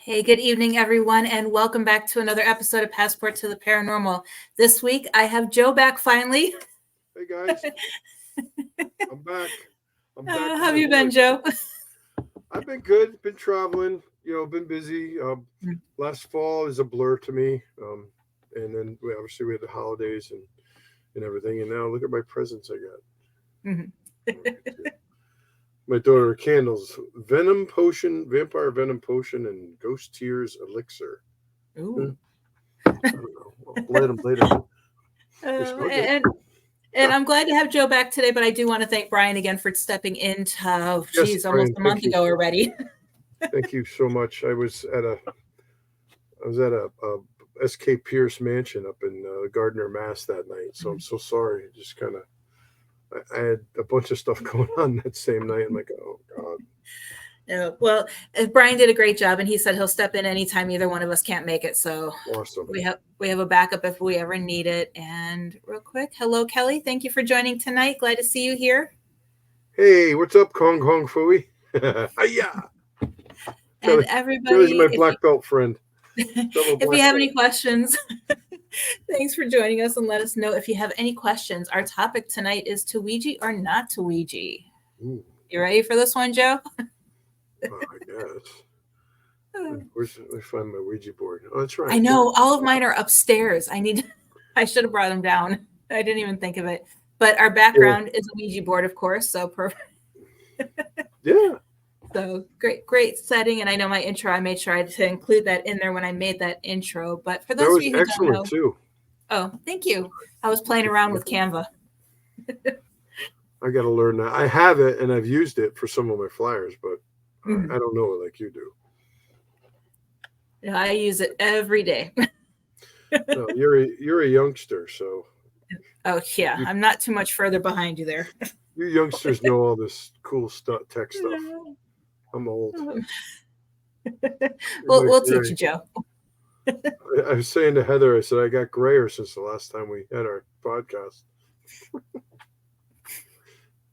Hey, good evening, everyone, and welcome back to another episode of Passport to the Paranormal. This week, I have Joe back finally. Hey guys, I'm back. I'm back How with have my you been, voice. Joe? I've been good. Been traveling. Been busy. Last fall is a blur to me. And then we had the holidays and everything. And now look at my presents I got. Mhm. I'll get to it. My daughter candles, venom potion, vampire venom potion, and ghost tears elixir. Hmm, Ooh. I don't know. I'll light them later. They Uh, smell good. and and I'm glad to have Joe back today, but I do want to thank Brian again for stepping in, Yes, almost Brian. a month Thank you. ago already. Thank you so much. I was at a S.K. Pierce mansion up in Gardner, Mass that night. So I'm so sorry. Just kind of, I had a bunch of stuff going on that same night. I'm like, oh God, Well, Brian did a great job, and he said he'll step in anytime either one of us can't make it. So awesome. we have a backup if we ever need it. And real quick, hello, Kelly. Thank you for joining tonight. Glad to see you here. Hey, what's up, Kong Kong Fooey? Hiya! And Kelly, Kelly's everybody, my black belt friend, fellow if you black have belt. any questions, thanks for joining us and let us know if you have any questions. Our topic tonight is to Ouija or not to Ouija. Ooh, You ready for this one, Joe? I guess. Let me find my Ouija board. Oh, that's right. I Yeah. know all of mine are upstairs. I should have brought them down. I didn't even think of it. But our Yeah. background is a Ouija board, of course. So perfect. Yeah. So great setting. And I know my intro, I made sure to include that in there when I made that intro. But for That those of was you who don't excellent know, too. oh, thank you. I was playing around with Canva. I got to learn that. I have it and I've used it for some of my flyers, but Mhm. I don't know it like you do. I use it every day. No, you're a youngster, so Oh yeah, you I'm not too much further behind you there. you youngsters know all this cool stuff, tech stuff. I'm old. In my We'll teach gray. you, Joe. I was saying to Heather, I said I got grayer since the last time we had our podcast.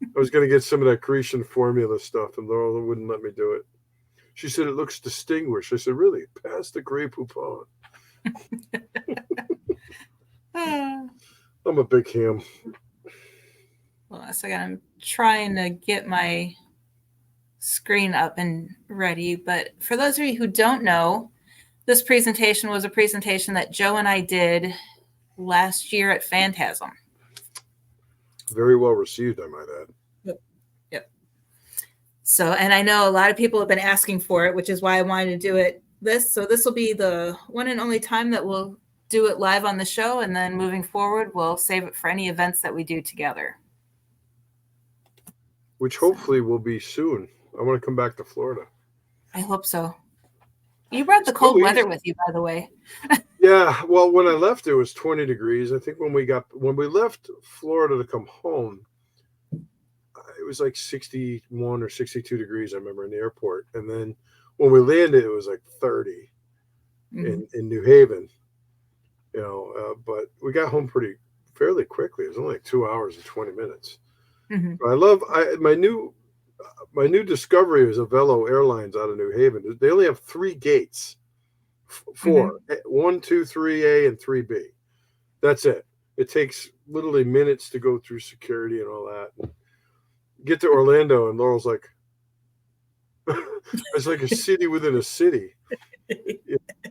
I was going to get some of that Grecian formula stuff, and Laura wouldn't let me do it. She said it looks distinguished. I said, really? Pass the Grey Poupon. I'm a big ham. Well, so I'm trying to get my screen up and ready. But for those of you who don't know, this presentation was a presentation that Joe and I did last year at Phantasm. Very well received, I might add. Yep. So, and I know a lot of people have been asking for it, which is why I wanted to do it So this will be the one and only time that we'll do it live on the show. And then moving forward, we'll save it for any events that we do together. Which hopefully will be soon. I want to come back to Florida. I hope so. You brought the cold weather with you, by the way. Yeah, well, when I left, it was 20 degrees. I think when we left Florida to come home, it was like 61 or 62 degrees. I remember in the airport, and then when we landed, it was like 30 in New Haven. But we got home fairly quickly. It was only like 2 hours and 20 minutes. Mm-hmm. I love my new discovery is Avello Airlines out of New Haven. They only have three gates. Four, 1, 2, 3A and 3B. That's it. It takes literally minutes to go through security and all that. And get to Orlando, and Laurel's like, it's like a city within a city.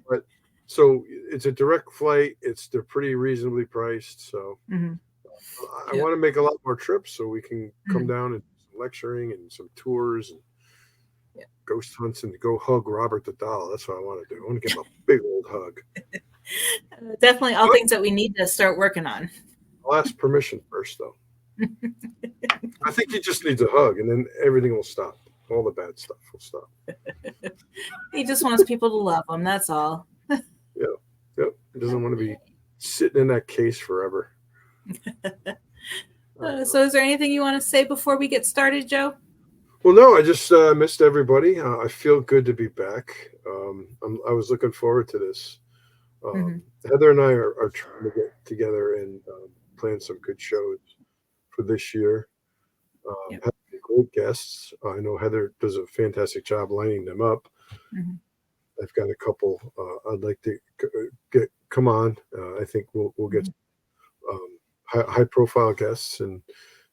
But so it's a direct flight. They're pretty reasonably priced. So I want to make a lot more trips so we can come down and do some lecturing and some tours and ghost hunts and go hug Robert the Doll. That's what I want to do. I want to give him a big old hug. Definitely all things that we need to start working on. I'll ask permission first, though. I think he just needs a hug, and then everything will stop. All the bad stuff will stop. He just wants people to love him. That's all. Yep. He doesn't want to be sitting in that case forever. So is there anything you want to say before we get started, Joe? Well, no, I just missed everybody. I feel good to be back. I was looking forward to this. Heather and I are trying to get together and plan some good shows for this year. Having great guests. I know Heather does a fantastic job lining them up. I've got a couple I'd like to come on. I think we'll get high profile guests and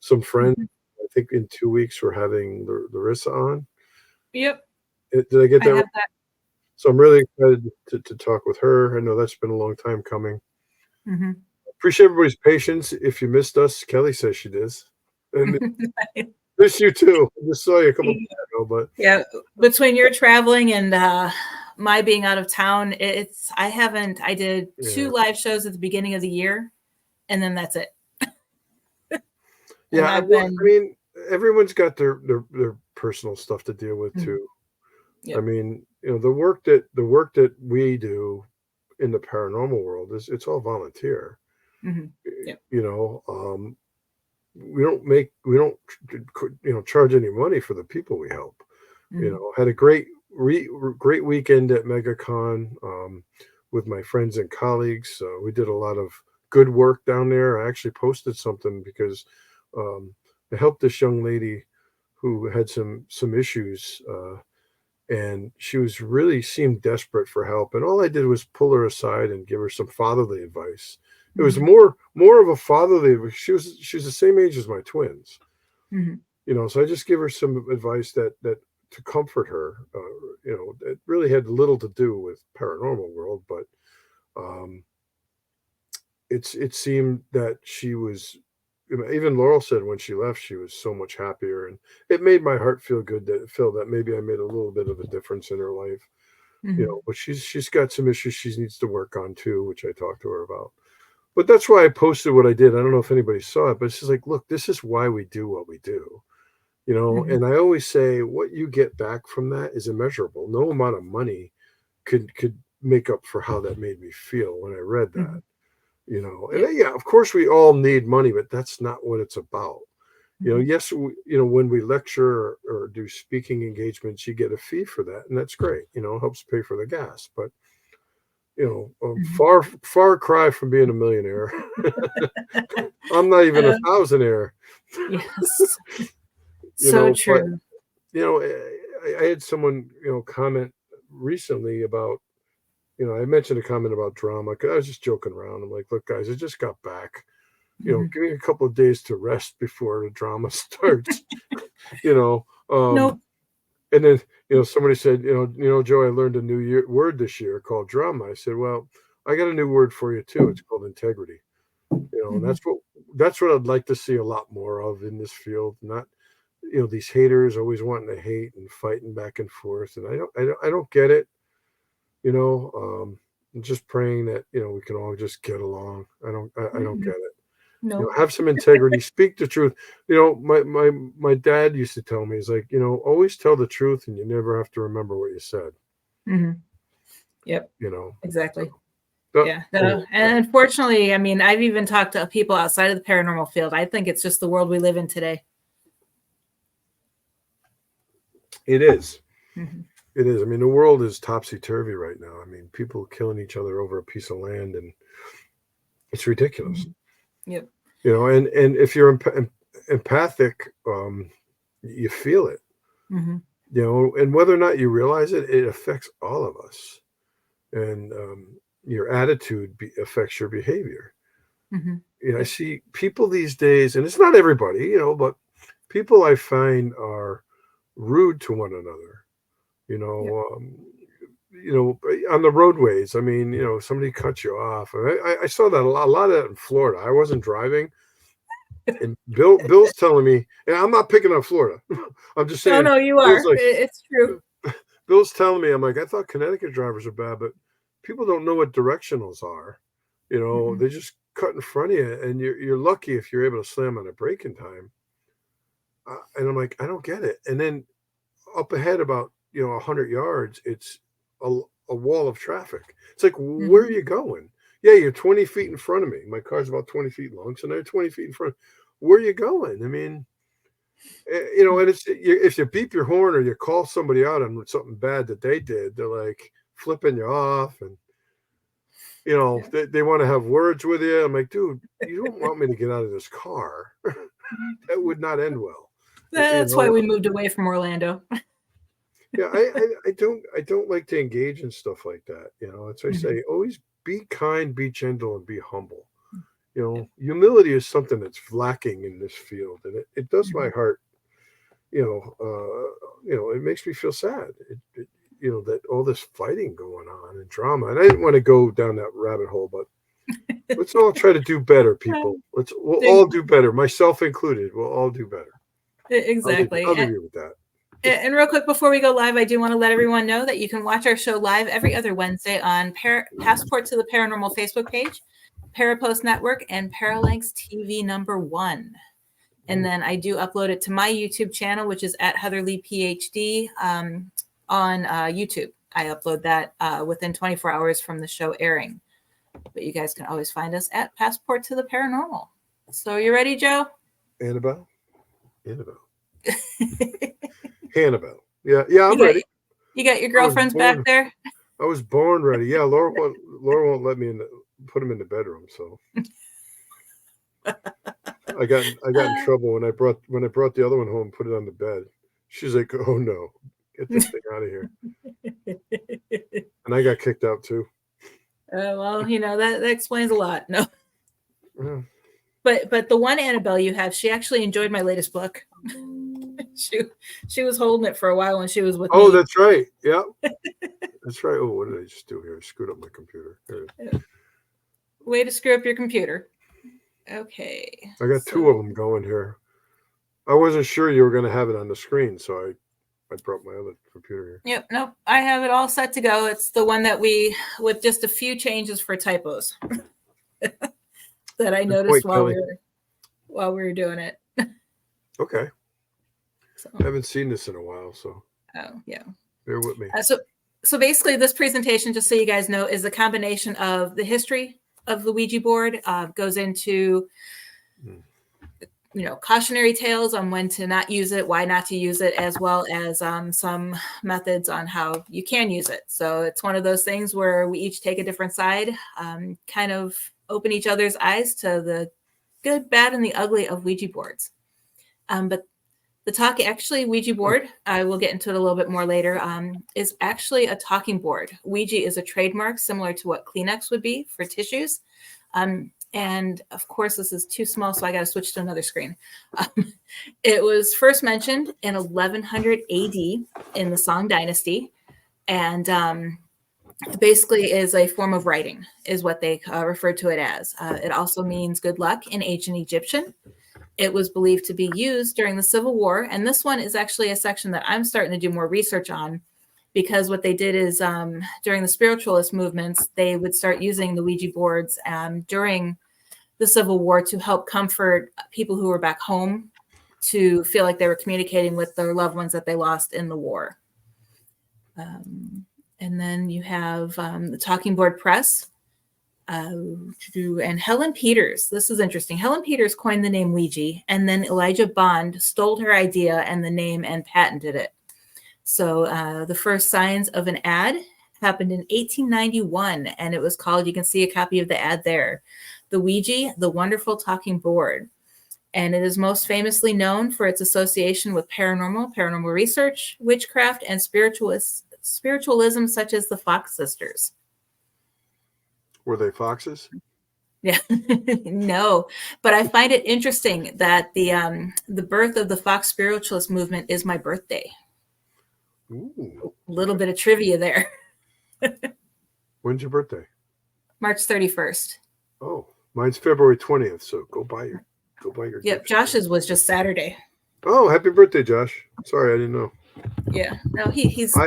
some friends. Mhm. I think in 2 weeks we're having Larissa on. Yep, Did I get I that right? have that. So I'm really excited to talk with her. I know that's been a long time coming. Hmm. Appreciate everybody's patience. If you missed us, Kelly says she does. And miss you too. I just saw you a couple days ago, but Yeah, between your traveling and my being out of town, I did yeah. 2 live shows at the beginning of the year, and then that's it. And Yeah, I've well, I been, mean, everyone's got their personal stuff to deal with Mhm. too. I Yep. mean, the work that we do in the paranormal world it's all volunteer. Hmm. Yep. We don't charge any money for the people we help. Hmm. Had a great weekend at MegaCon with my friends and colleagues. We did a lot of good work down there. I actually posted something because um, I helped this young lady who had some issues, and she was really seemed desperate for help. And all I did was pull her aside and give her some fatherly advice. It was Hmm. more of a fatherly. She was the same age as my twins. Hmm. So I just give her some advice that to comfort her. It really had little to do with paranormal world, but um, it seemed that she was. Even Laurel said when she left, she was so much happier, and it made my heart feel good that feel that maybe I made a little bit of a difference in her life. Hmm. But she's got some issues she needs to work on too, which I talked to her about. But that's why I posted what I did. I don't know if anybody saw it, but it's just like, look, this is why we do what we do. Hmm. And I always say what you get back from that is immeasurable. No amount of money could make up for how that made me feel when I read that. Hmm. And Yep. yeah, of course we all need money, but that's not what it's about. Hmm. Yes, when we lecture or do speaking engagements, you get a fee for that, and that's great. Helps pay for the gas. But Hmm. far cry from being a millionaire. I'm not even a Uh, thousandaire. yes, you so know, but true. I had someone comment recently about I mentioned a comment about drama because I was just joking around. I'm like, look, guys, I just got back. Hmm. Give me a couple of days to rest before the drama starts. you know, um, Nope. and then somebody said, Joe, I learned a word this year called drama. I said, well, I got a new word for you too. It's called integrity. And Hmm. that's what I'd like to see a lot more of in this field. Not these haters always wanting to hate and fighting back and forth, and I don't get it. I'm just praying that we can all just get along. I don't get it. Nope. Have some integrity, speak the truth. My dad used to tell me, he's like, always tell the truth, and you never have to remember what you said. Hmm. Yep. You know, so, Exactly. but Yeah. anyway, No, and unfortunately, I mean, I've even talked to people outside of the paranormal field. I think it's just the world we live in today. it is. Hmm. It is. I mean, the world is topsy turvy right now. I mean, people killing each other over a piece of land, and it's ridiculous. Hmm. Yep. And if you're empathic, you feel it. Hmm. And whether or not you realize it, it affects all of us. And your attitude affects your behavior. Hmm. I Yep. see people these days, and it's not everybody, but people I find are rude to one another. You Yep. know, um, on the roadways. I mean, somebody cuts you off. I saw that a lot of that in Florida. I wasn't driving, and Bill's telling me, and I'm not picking on Florida. I'm just Oh saying, no, you Bill's are. like, It's true. Bill's telling me, I'm like, I thought Connecticut drivers are bad, but people don't know what directionals are. Hmm. They just cut in front of you, and you're lucky if you're able to slam on a brake in time. And I'm like, I don't get it. And then up ahead about 100 yards, it's a wall of traffic. It's like, where Hmm. are you going? Yeah, you're 20 feet in front of me. My car's about 20 feet long, so they're 20 feet in front. Where are you going? I mean, and if you beep your horn or you call somebody out on something bad that they did, they're like flipping you off, and Yeah. they want to have words with you. I'm like, dude, you don't want me to get out of this car. That would not end well. That's why we moved away from Orlando. Yeah, I don't like to engage in stuff like that. That's why I say always be kind, be gentle, and be humble. Humility is something that's lacking in this field, and it does my heart. It makes me feel sad. That all this fighting going on and drama, and I didn't want to go down that rabbit hole, but let's all try to do better, people. We'll all do better, myself included. We'll all do better. Exactly. I'll leave you with that. And real quick, before we go live, I do want to let everyone know that you can watch our show live every other Wednesday on Passport to the Paranormal Facebook page, Parapost Network, and Paralinks TV #1. And then I do upload it to my YouTube channel, which is at Heather Leigh PhD on YouTube. I upload that within 24 hours from the show airing. But you guys can always find us at Passport to the Paranormal. So you ready, Joe? Annabelle. Hannibal. Yeah, I'm ready. You got your girlfriends back there? I was born ready. Yeah, Laura won't let me put him in the bedroom, so I got in trouble when I brought the other one home and put it on the bed. She's like, "Oh no, get this thing out of here," and I got kicked out too. Well, that explains a lot. No. Yeah. But the one Annabelle you have, she actually enjoyed my latest book. She was holding it for a while when she was with me. Oh, that's right. Yeah. That's right. Oh, what did I just do here? I screwed up my computer. Way to screw up your computer. Okay. I got two of them going here. I wasn't sure you were going to have it on the screen, so I brought my other computer here. Yep. Nope. I have it all set to go. It's the one that with just a few changes for typos that I noticed while we were doing it. Okay. I haven't seen this in a while, so. Oh, yeah. Bear with me. So basically, this presentation, just so you guys know, is a combination of the history of the Ouija board, goes into, cautionary tales on when to not use it, why not to use it, as well as some methods on how you can use it. So it's one of those things where we each take a different side, kind of open each other's eyes to the good, bad, and the ugly of Ouija boards. But the Ouija board, I will get into it a little bit more later, is actually a talking board. Ouija is a trademark similar to what Kleenex would be for tissues. And of course, this is too small, so I got to switch to another screen. It was first mentioned in 1100 AD in the Song Dynasty. And basically is a form of writing, is what they refer to it as. It also means good luck in ancient Egyptian. It was believed to be used during the Civil War. And this one is actually a section that I'm starting to do more research on, because what they did is during the spiritualist movements, they would start using the Ouija boards during the Civil War to help comfort people who were back home to feel like they were communicating with their loved ones that they lost in the war. And then you have the Talking Board Press. And Helen Peters, this is interesting. Helen Peters coined the name Ouija, and then Elijah Bond stole her idea and the name and patented it. So the first signs of an ad happened in 1891, and it was called, you can see a copy of the ad there, the Ouija, the Wonderful Talking Board. And it is most famously known for its association with paranormal research, witchcraft, and spiritualism, such as the Fox sisters. Were they foxes? Yeah, no, but I find it interesting that the birth of the Fox spiritualist movement is my birthday. Ooh. A little bit of trivia there. When's your birthday? March 31st. Oh, mine's February 20th. So go buy your. Yep, Josh's was just Saturday. Oh, happy birthday, Josh! Sorry, I didn't know. Yeah, no, he's.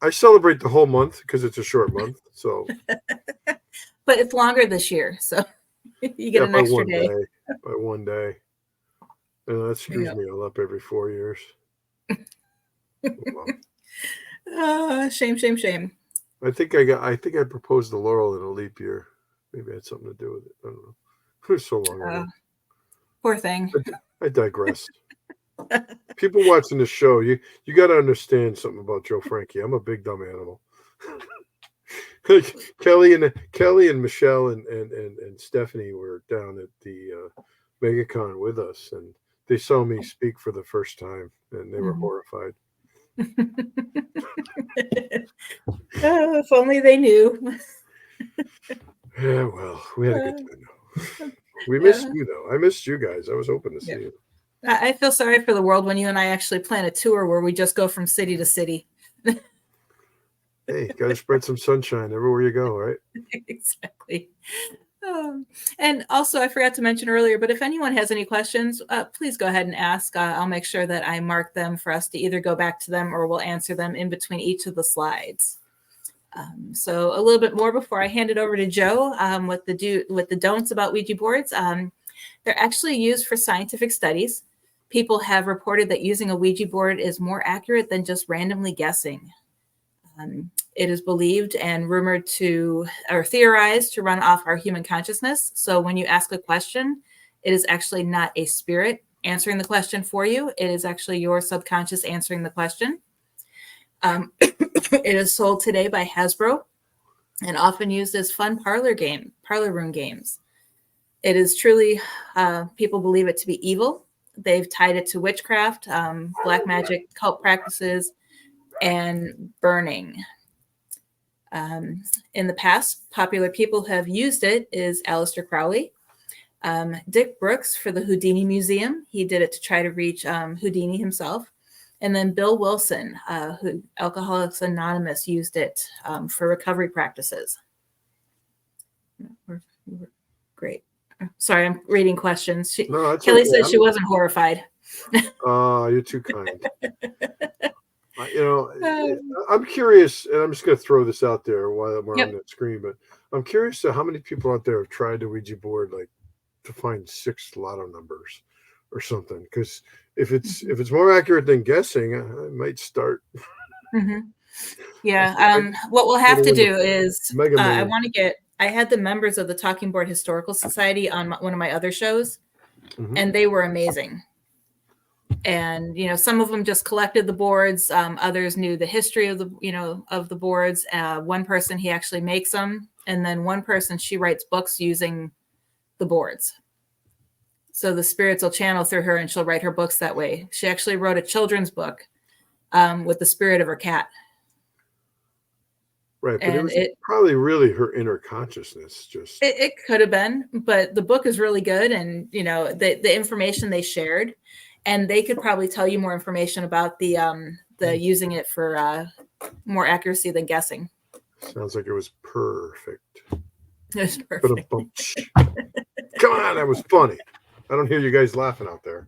I celebrate the whole month because it's a short month. So. But it's longer this year, so you get an extra day. By one day. And that screws me all up every 4 years. Shame. I think I proposed to Laurel in a leap year. Maybe it had something to do with it. I don't know. It was so long ago. Poor thing. I digress. People watching the show, you got to understand something about Joe Franke. I'm a big dumb animal. Kelly and Michelle and Stephanie were down at the MegaCon with us, and they saw me speak for the first time, and they were horrified. If only they knew. Yeah, well, we had a good time though. We missed Yeah. you though. I missed you guys. I was hoping to see Yeah. you. I feel sorry for the world when you and I actually plan a tour where we just go from city to city. Hey, got to spread some sunshine everywhere you go, right? Exactly. And also, I forgot to mention earlier, but if anyone has any questions, please go ahead and ask. I'll make sure that I mark them for us to either go back to them or we'll answer them in between each of the slides. So a little bit more before I hand it over to Joe with the don'ts about Ouija boards. They're actually used for scientific studies. People have reported that using a Ouija board is more accurate than just randomly guessing. It is believed and rumored to, or theorized to run off our human consciousness. So when you ask a question, it is actually not a spirit answering the question for you. It is actually your subconscious answering the question. It is sold today by Hasbro and often used as fun parlor room games. It is truly, people believe it to be evil. They've tied it to witchcraft, black magic, cult practices, and burning. In the past, popular people who have used it is Aleister Crowley, Dick Brooks for the Houdini Museum. He did it to try to reach Houdini himself. And then Bill Wilson, who Alcoholics Anonymous used it for recovery practices. Great. Sorry, I'm reading questions. No, Kelly okay. says she wasn't horrified. Oh, you're too kind. I'm curious, and I'm just going to throw this out there while we're on the screen, but I'm curious to how many people out there have tried the Ouija board, like to find 6 lotto numbers or something. Because if it's more accurate than guessing, I might start. Mm-hmm. Yeah. What we'll have to do is I had the members of the Talking Board Historical Society on one of my other shows, and they were amazing. And some of them just collected the boards. Others knew the history of the boards. One person, he actually makes them, and then one person, she writes books using the boards. So the spirits will channel through her, and she'll write her books that way. She actually wrote a children's book with the spirit of her cat. Right, but it was probably really her inner consciousness. It could have been, but the book is really good, and the information they shared, and they could probably tell you more information about the using it for more accuracy than guessing. Sounds like it was perfect. It was perfect. Come on, that was funny. I don't hear you guys laughing out there.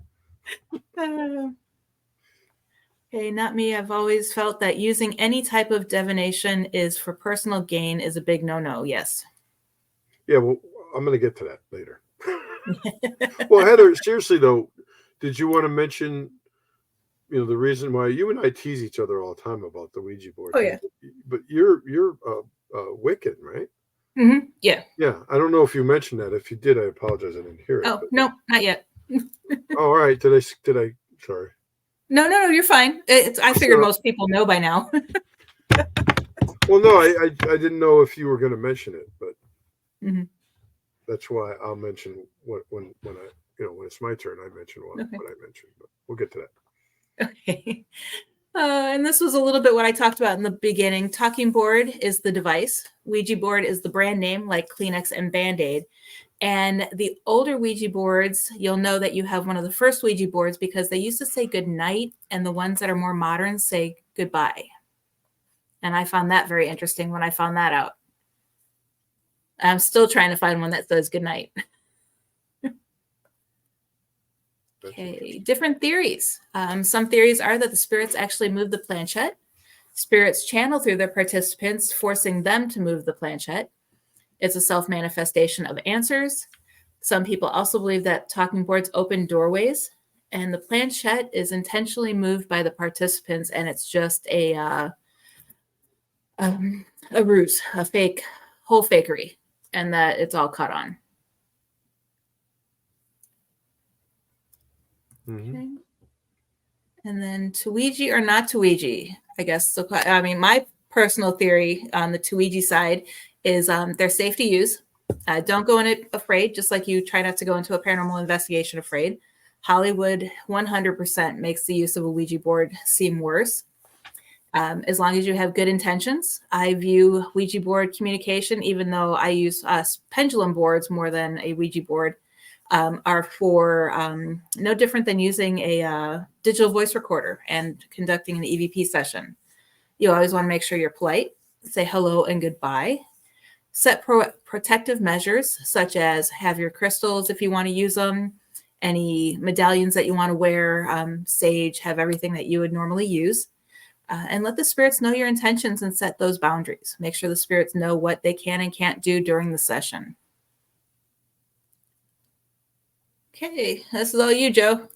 Okay, not me. I've always felt that using any type of divination is for personal gain is a big no-no. Yes. Yeah, well, I'm going to get to that later. Well, Heather, seriously though, did you want to mention, the reason why you and I tease each other all the time about the Ouija board? Oh yeah. But you're Wiccan, right? Mm-hmm. Yeah. Yeah. I don't know if you mentioned that. If you did, I apologize. I didn't hear it. Oh, no, not yet. All right. Did I? Sorry. No, you're fine. I figured most people know by now. Well, no, I didn't know if you were going to mention it, but that's why I'll mention when it's my turn. I mention what I mentioned, but we'll get to that. Okay. And this was a little bit what I talked about in the beginning. Talking board is the device. Ouija board is the brand name, like Kleenex and Band-Aid. And the older Ouija boards, you'll know that you have one of the first Ouija boards because they used to say good night, and the ones that are more modern say goodbye. And I found that very interesting when I found that out. I'm still trying to find one that says good night. Okay, different theories. Some theories are that the spirits actually move the planchette. Spirits channel through their participants, forcing them to move the planchette. It's a self-manifestation of answers. Some people also believe that talking boards open doorways, and the planchette is intentionally moved by the participants, and it's just a ruse, a fake, whole fakery, and that it's all cut on. Okay. And then Ouija or not Ouija, I guess. So, my personal theory on the Ouija side is they're safe to use. Don't go in it afraid, just like you try not to go into a paranormal investigation afraid. Hollywood 100% makes the use of a Ouija board seem worse. As long as you have good intentions. I view Ouija board communication, even though I use pendulum boards more than a Ouija board, are for no different than using a digital voice recorder and conducting an EVP session. You always want to make sure you're polite, say hello and goodbye, set protective measures, such as have your crystals if you want to use them, any medallions that you want to wear, sage, have everything that you would normally use. And let the spirits know your intentions and set those boundaries. Make sure the spirits know what they can and can't do during the session. Okay, this is all you, Joe.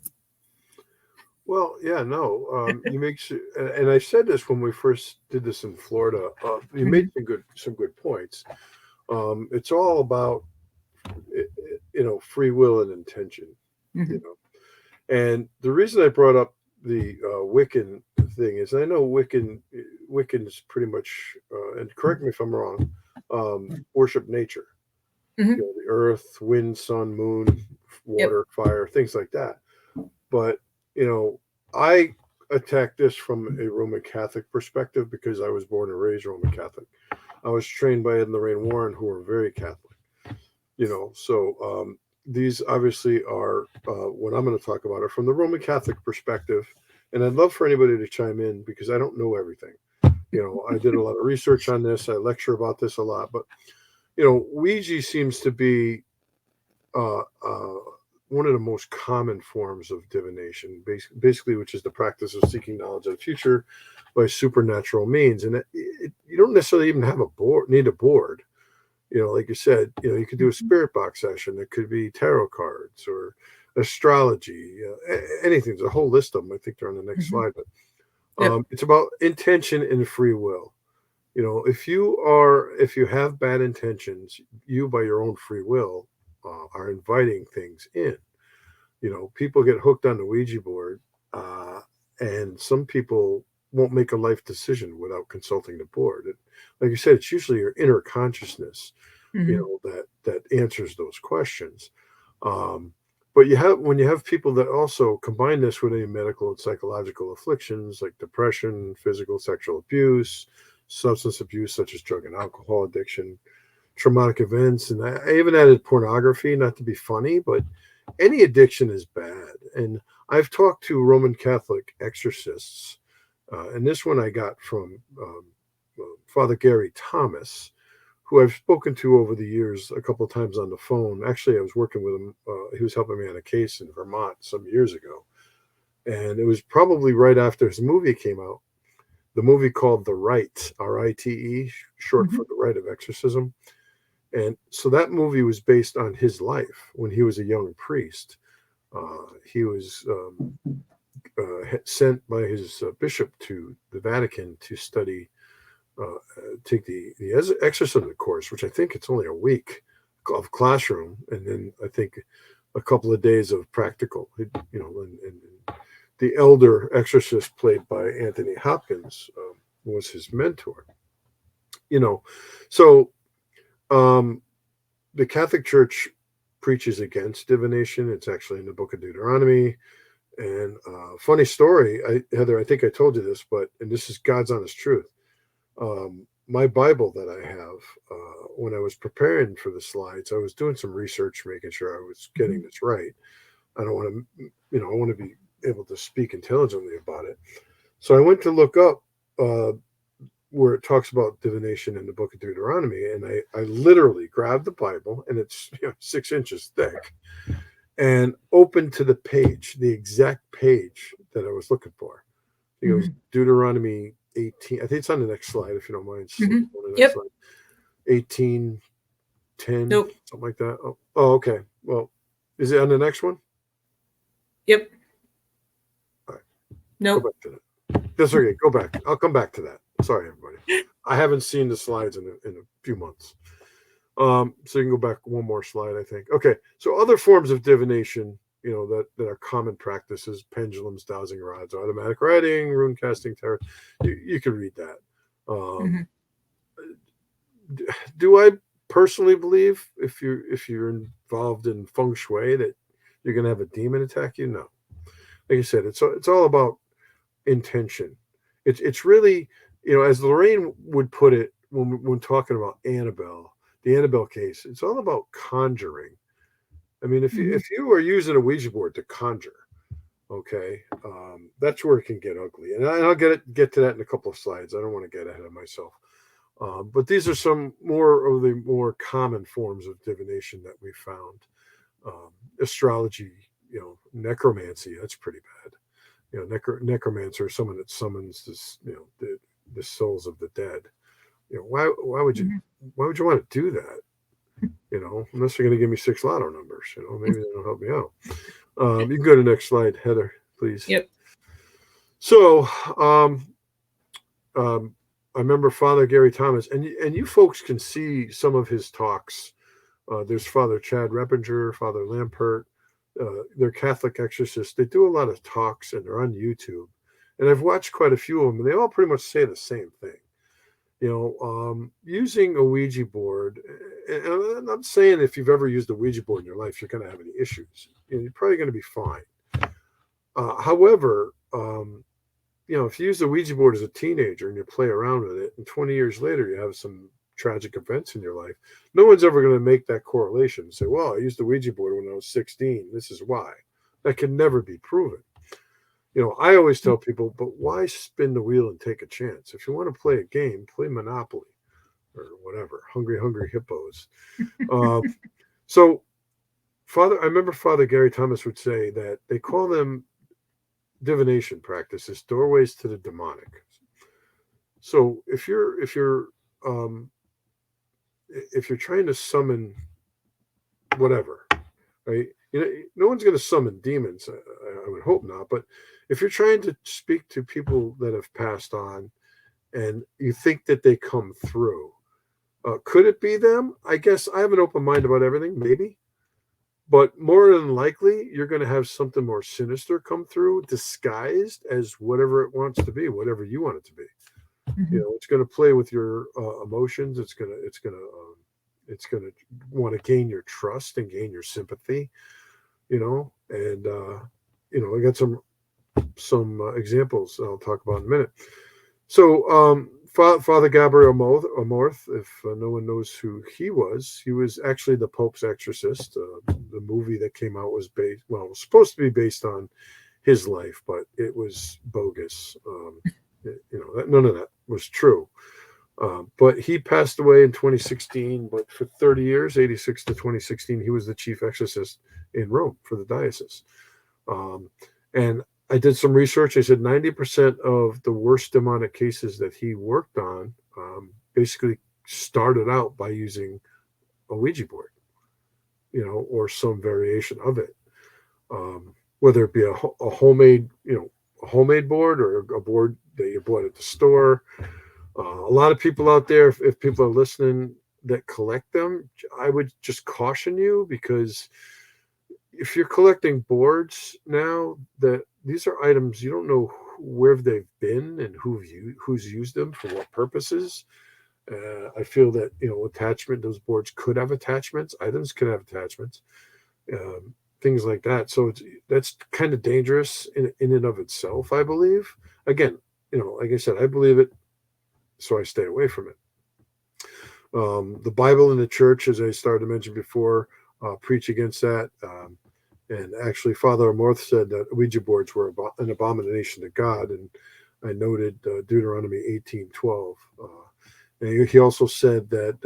Well, yeah, no, you make and I said this when we first did this in Florida. You made some good points. It's all about free will and intention. You know, and the reason I brought up the Wiccan thing is I know Wiccans pretty much, and correct me if I'm wrong, worship nature. You know, the earth, wind, sun, moon, water, fire, things like that. But I attack this from a Roman Catholic perspective because I was born and raised Roman Catholic. I was trained by Ed and Lorraine Warren, who are very Catholic. So these obviously are what I'm going to talk about are from the Roman Catholic perspective. And I'd love for anybody to chime in because I don't know everything. I did a lot of research on this. I lecture about this a lot. But, Ouija seems to be one of the most common forms of divination, basically, which is the practice of seeking knowledge of the future by supernatural means. And you don't necessarily even need a board. Like you said, you could do a spirit box session. It could be tarot cards or astrology, anything. There's a whole list of them. I think they're on the next slide. But it's about intention and free will. If you have bad intentions, you by your own free will are inviting things in. People get hooked on the Ouija board, and some people won't make a life decision without consulting the board. Like you said, it's usually your inner consciousness, that answers those questions. But when you have people that also combine this with any medical and psychological afflictions like depression, physical, sexual abuse, substance abuse such as drug and alcohol addiction, traumatic events, and I even added pornography, not to be funny, but any addiction is bad. And I've talked to Roman Catholic exorcists, and this one I got from Father Gary Thomas, who I've spoken to over the years a couple of times on the phone. Actually, I was working with him. He was helping me on a case in Vermont some years ago. And it was probably right after his movie came out, the movie called The Rite, R-I-T-E, short for The Rite of Exorcism. And so that movie was based on his life when he was a young priest. He was sent by his bishop to the Vatican to study, take the exorcism course, which I think it's only a week of classroom, and then I think a couple of days of practical. And the elder exorcist played by Anthony Hopkins was his mentor. So the Catholic Church preaches against divination. It's actually in the book of Deuteronomy. And funny story, Heather, I think I told you this, and this is God's honest truth. My Bible that I have, when I was preparing for the slides, I was doing some research, making sure I was getting this right. I don't want to, I want to be able to speak intelligently about it. So I went to look up where it talks about divination in the book of Deuteronomy, and I literally grabbed the Bible, and it's 6 inches thick, and opened to the page, the exact page that I was looking for. I think it was Deuteronomy 18. I think it's on the next slide, if you don't mind. Yep. Slide. 18, 10, nope. Something like that. Oh, okay. Well, is it on the next one? Yep. All right. Nope. Go back to that. That's okay. Go back. I'll come back to that. Sorry, everybody. I haven't seen the slides in a few months. So you can go back one more slide, I think. Okay. So other forms of divination, that are common practices: pendulums, dowsing rods, automatic writing, rune casting, tarot. You can read that. Do I personally believe if you're involved in feng shui that you're going to have a demon attack you? No. Like I said, it's all about intention. It's really, as Lorraine would put it when talking about Annabelle, the Annabelle case, it's all about conjuring. I mean, Mhm. if you are using a Ouija board to conjure, okay, that's where it can get ugly, and I'll get to that in a couple of slides. I don't want to get ahead of myself, but these are some more of the more common forms of divination that we found. Astrology, necromancy, that's pretty bad. Necromancer, someone that summons this, the souls of the dead. Why would you Mhm. want to do that? Unless you're going to give me 6 lotto numbers, maybe that'll help me out. You can go to the next slide, Heather, please. Yep. So, um, I remember Father Gary Thomas, and you folks can see some of his talks. There's Father Chad Reppinger, Father Lampert. They're Catholic exorcists. They do a lot of talks, and they're on YouTube. And I've watched quite a few of them, and they all pretty much say the same thing. Using a Ouija board, and I'm not saying if you've ever used a Ouija board in your life, you're going to have any issues. You're probably going to be fine. However, if you use the Ouija board as a teenager and you play around with it, and 20 years later you have some tragic events in your life, no one's ever going to make that correlation and say, well, I used the Ouija board when I was 16. This is why. That can never be proven. I always tell people, but why spin the wheel and take a chance? If you want to play a game, play Monopoly or whatever, Hungry Hungry Hippos. So I remember Father Gary Thomas would say that they call them divination practices, doorways to the demonic. So if you're trying to summon whatever, right? No one's going to summon demons. I would hope not. But if you're trying to speak to people that have passed on, and you think that they come through, could it be them? I guess I have an open mind about everything, maybe. But more than likely, you're going to have something more sinister come through, disguised as whatever it wants to be, whatever you want it to be. Mhm. It's going to play with your emotions. It's going to want to gain your trust and gain your sympathy. And I got some examples I'll talk about in a minute. So, Father Gabriel Amorth, if no one knows who he was actually the Pope's exorcist. The movie that came out was it was supposed to be based on his life, but it was bogus. None of that was true. But he passed away in 2016. But for 30 years, 86 to 2016, he was the chief exorcist in Rome for the diocese. And I did some research. I said 90% of the worst demonic cases that he worked on basically started out by using a Ouija board, or some variation of it. Whether it be a homemade board or a board that you bought at the store. A lot of people out there, if people are listening that collect them, I would just caution you, because if you're collecting boards now, that these are items you don't know where they've been and who's used them for what purposes. I feel that those boards could have attachments. Items could have attachments, things like that. So that's kind of dangerous in and of itself, I believe. Again, like I said, I believe it, so I stay away from it. The Bible and the church, as I started to mention before, preach against that. And actually, Father Amorth said that Ouija boards were an abomination to God. And I noted Deuteronomy 18:12. And he also said that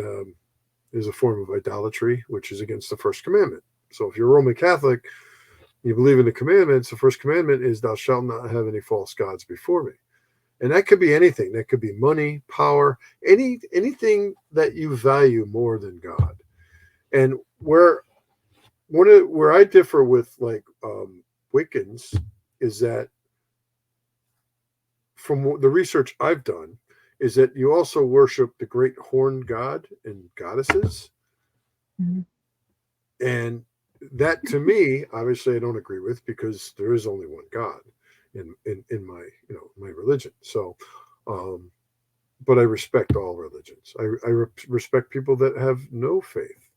is a form of idolatry, which is against the first commandment. So if you're Roman Catholic, you believe in the commandments, the first commandment is thou shalt not have any false gods before me. And that could be anything. That could be money, power, anything that you value more than God. And where I differ with Wiccans is that, from the research I've done, is that you also worship the great horned god and goddesses. Mhm. And that, to me, obviously I don't agree with, because there is only one God in my my religion. So but I respect all religions. I respect people that have no faith.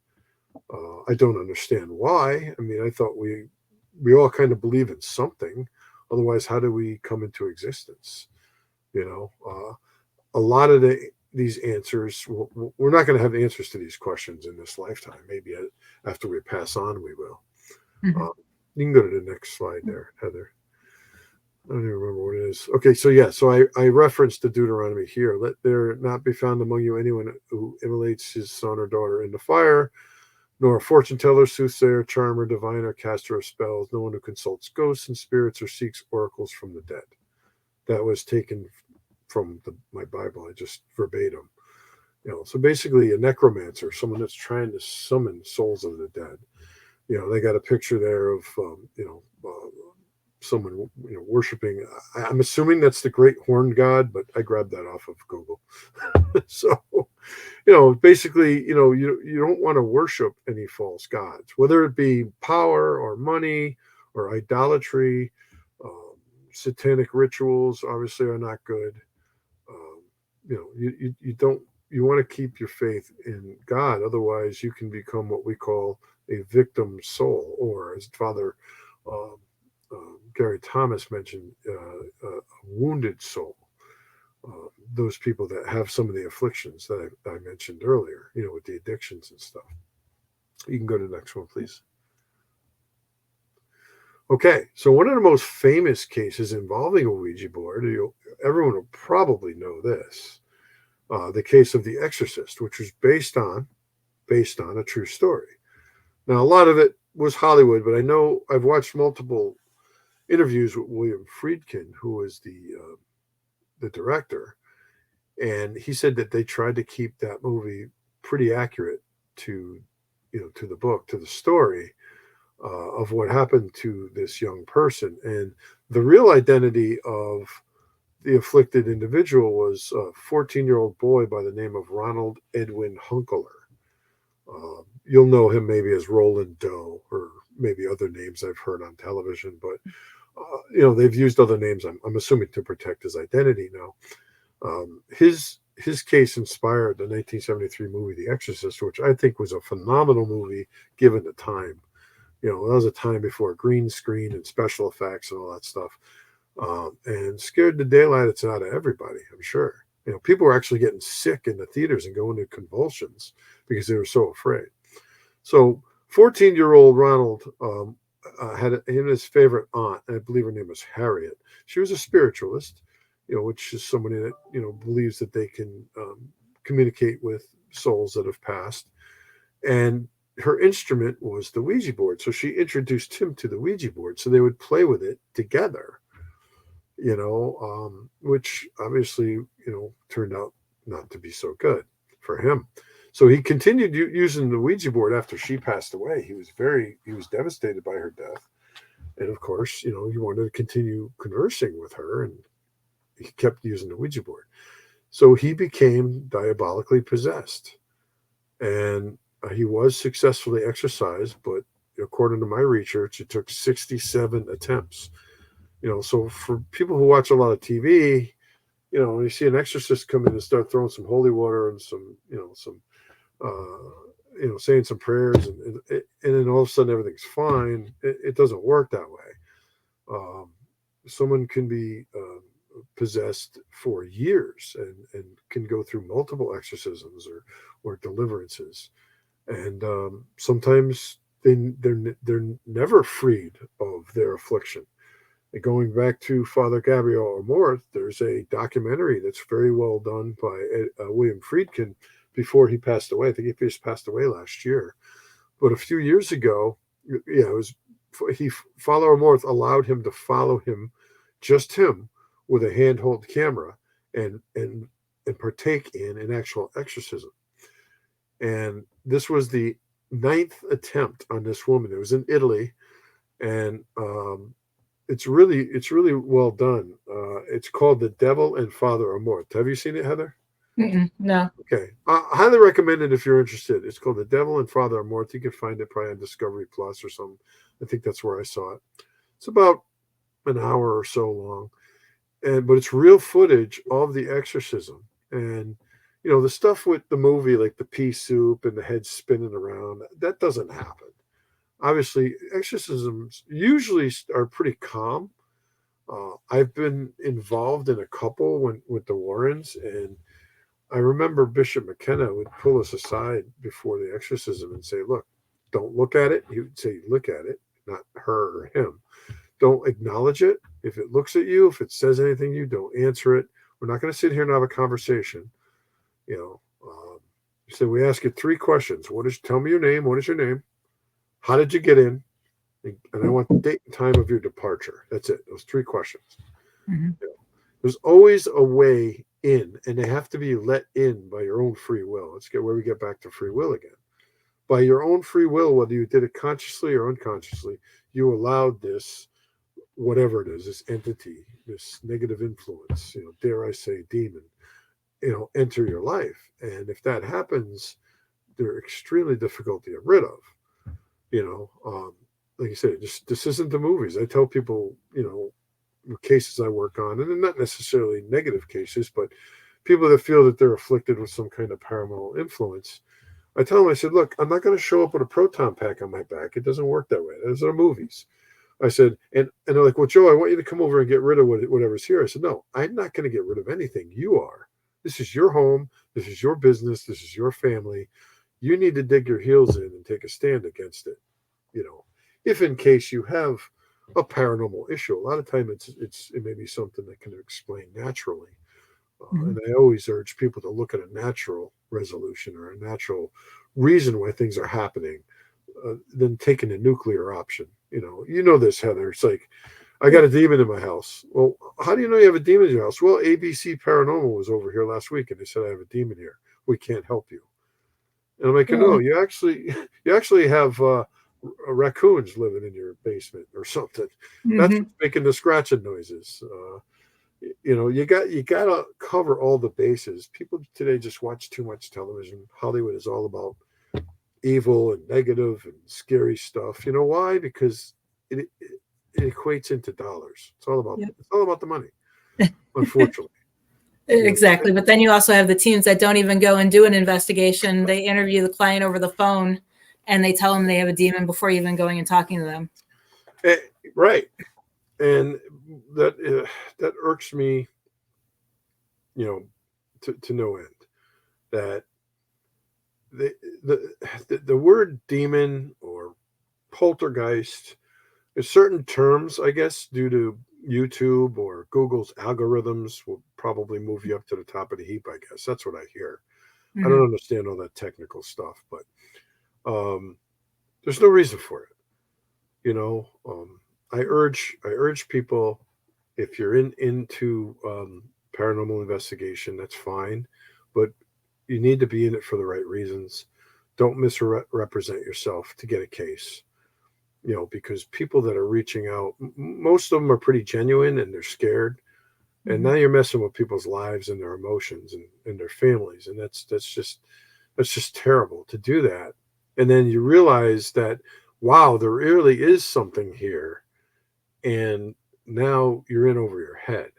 I don't understand why. I mean, I thought we all kind of believe in something. Otherwise, how do we come into existence? A lot of these answers, we're not going to have answers to these questions in this lifetime. Maybe after we pass on, we will. Mhm. You can go to the next slide there, Heather. I don't even remember what it is. Okay, so I referenced the Deuteronomy here. Let there not be found among you anyone who immolates his son or daughter in the fire, nor a fortune teller, soothsayer, charmer, diviner, caster of spells, no one who consults ghosts and spirits or seeks oracles from the dead. That was taken from my Bible. I just verbatim. So basically a necromancer, someone that's trying to summon souls of the dead. They got a picture there of, someone, worshiping. I'm assuming that's the great horned god, but I grabbed that off of Google. So, basically, you don't want to worship any false gods, whether it be power or money or idolatry. Satanic rituals obviously are not good. You don't, you want to keep your faith in God. Otherwise, you can become what we call a victim soul, or as Father Gary Thomas mentioned, a wounded soul. Those people that have some of the afflictions that I mentioned earlier, with the addictions and stuff. You can go to the next one, please. Okay, so one of the most famous cases involving a Ouija board, everyone will probably know this, the case of The Exorcist, which was based on a true story. Now, a lot of it was Hollywood, but I know I've watched multiple interviews with William Friedkin, who was the director, and he said that they tried to keep that movie pretty accurate to the book, to the story of what happened to this young person. And the real identity of the afflicted individual was a 14-year-old boy by the name of Ronald Edwin Hunkeler. You'll know him maybe as Roland Doe, or maybe other names I've heard on television, but they've used other names, I'm assuming, to protect his identity now. His case inspired the 1973 movie The Exorcist, which I think was a phenomenal movie given the time. That was a time before green screen and special effects and all that stuff, and scared the daylights out of everybody, I'm sure. People were actually getting sick in the theaters and going into convulsions because they were so afraid. So 14-year-old Ronald had his favorite aunt, and I believe her name was Harriet. She was a spiritualist, which is somebody that, believes that they can communicate with souls that have passed. And her instrument was the Ouija board. So she introduced him to the Ouija board so they would play with it together, which obviously, turned out not to be so good for him. So he continued using the Ouija board after she passed away. He was devastated by her death. And of course, he wanted to continue conversing with her, and he kept using the Ouija board. So he became diabolically possessed. And he was successfully exorcised, but according to my research, it took 67 attempts. So for people who watch a lot of TV, you see an exorcist come in and start throwing some holy water and some saying some prayers, and then all of a sudden everything's fine. It doesn't work that way. Someone can be possessed for years and can go through multiple exorcisms or deliverances, and sometimes they're never freed of their affliction. And going back to Father Gabriel Amorth, there's a documentary that's very well done by William Friedkin before he passed away. I think he just passed away last year, but a few years ago, it was Father Amorth allowed him to follow him, just him, with a handheld camera and partake in an actual exorcism. And this was the 9th attempt on this woman. It was in Italy, and it's really well done. It's called The Devil and Father Amorth. Have you seen it, Heather? No. Okay, I highly recommend it if you're interested. It's called The Devil and Father Amorth. You can find it probably on Discovery Plus or something. I think that's where I saw it. It's about an hour or so long, but it's real footage of the exorcism. And the stuff with the movie, like the pea soup and the head spinning around, that doesn't happen. Obviously, exorcisms usually are pretty calm, I've been involved in a couple with the Warrens, and I remember Bishop McKenna would pull us aside before the exorcism and say, "Look, don't look at it." He would say, "Look at it, not her or him. Don't acknowledge it. If it looks at you, if it says anything to you, don't answer it. We're not going to sit here and have a conversation." You know, so we ask you 3 questions. Tell me your name. What is your name? How did you get in? And I want the date and time of your departure. That's it. Those 3 questions. Mm-hmm. You know, there's always a way in, and they have to be let in by your own free will. Let's get where we get back to free will again. By your own free will, whether you did it consciously or unconsciously, you allowed this, whatever it is, this entity, this negative influence, dare I say demon, enter your life. And if that happens, they're extremely difficult to get rid of. Like I said, this isn't the movies. I tell people, cases I work on, and they're not necessarily negative cases, but people that feel that they're afflicted with some kind of paranormal influence. I tell them, I said, look, I'm not going to show up with a proton pack on my back. It doesn't work that way. Those are movies. I said, and they're like, well, Joe, I want you to come over and get rid of whatever's here. I said, no, I'm not going to get rid of anything. You are. This is your home. This is your business. This is your family. You need to dig your heels in and take a stand against it. If in case you have a paranormal issue, a lot of time it may be something that can explain naturally. And I always urge people to look at a natural resolution or a natural reason why things are happening, than taking a nuclear option. This, Heather. It's like, I got a demon in my house. Well, how do you know you have a demon in your house? Well, ABC Paranormal was over here last week and they said, I have a demon here. We can't help you. And I'm like, no, you actually have raccoons living in your basement or something. That's what's making the scratching noises. You got to cover all the bases. People today just watch too much television. Hollywood is all about evil and negative and scary stuff. You know why? Because it equates into dollars. It's all about the money, unfortunately. Exactly. But then you also have the teams that don't even go and do an investigation. They interview the client over the phone and they tell them they have a demon before even going and talking to them. Right. And that irks me, to no end. That the word demon or poltergeist is certain terms, I guess, due to YouTube or Google's algorithms will probably move you up to the top of the heap, I guess. That's what I hear. I don't understand all that technical stuff, but there's no reason for it. I urge people, if you're into paranormal investigation, that's fine, but you need to be in it for the right reasons. Don't misrepresent yourself to get a case. Because people that are reaching out, most of them are pretty genuine and they're scared. And now you're messing with people's lives and their emotions and their families. And that's just terrible to do that. And then you realize that, wow, there really is something here. And now you're in over your head.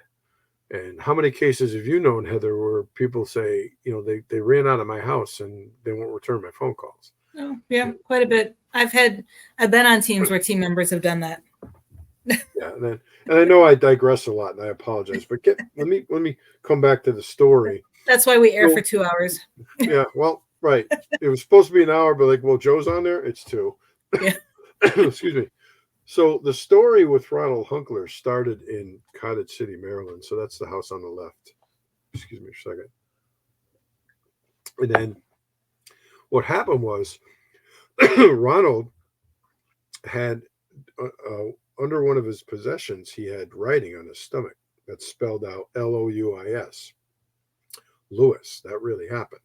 And how many cases have you known, Heather, where people say, they ran out of my house and they won't return my phone calls? Oh, yeah, quite a bit. I've been on teams where team members have done that. Yeah, and I know I digress a lot, and I apologize. But let me come back to the story. That's why we air for 2 hours. Yeah, well, right. It was supposed to be an hour, but well, Joe's on there. It's 2. Yeah. Excuse me. So the story with Ronald Hunkler started in Cottage City, Maryland. So that's the house on the left. Excuse me for a second. And then what happened was Ronald had under one of his possessions, he had writing on his stomach that spelled out Louis. Lewis. That really happened.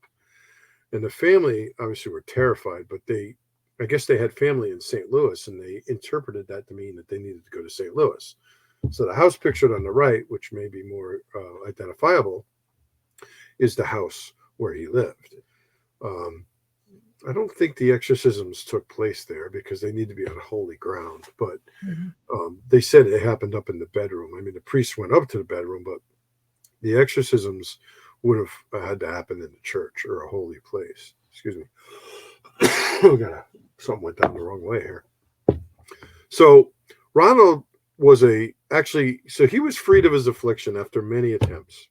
And the family obviously were terrified, but I guess they had family in St. Louis, and they interpreted that to mean that they needed to go to St. Louis. So the house pictured on the right, which may be more identifiable, is the house where he lived. I don't think the exorcisms took place there because they need to be on holy ground. But they said it happened up in the bedroom. I mean, the priest went up to the bedroom, but the exorcisms would have had to happen in the church or a holy place. Excuse me. Something went down the wrong way here. So Ronald was so he was freed of his affliction after many attempts.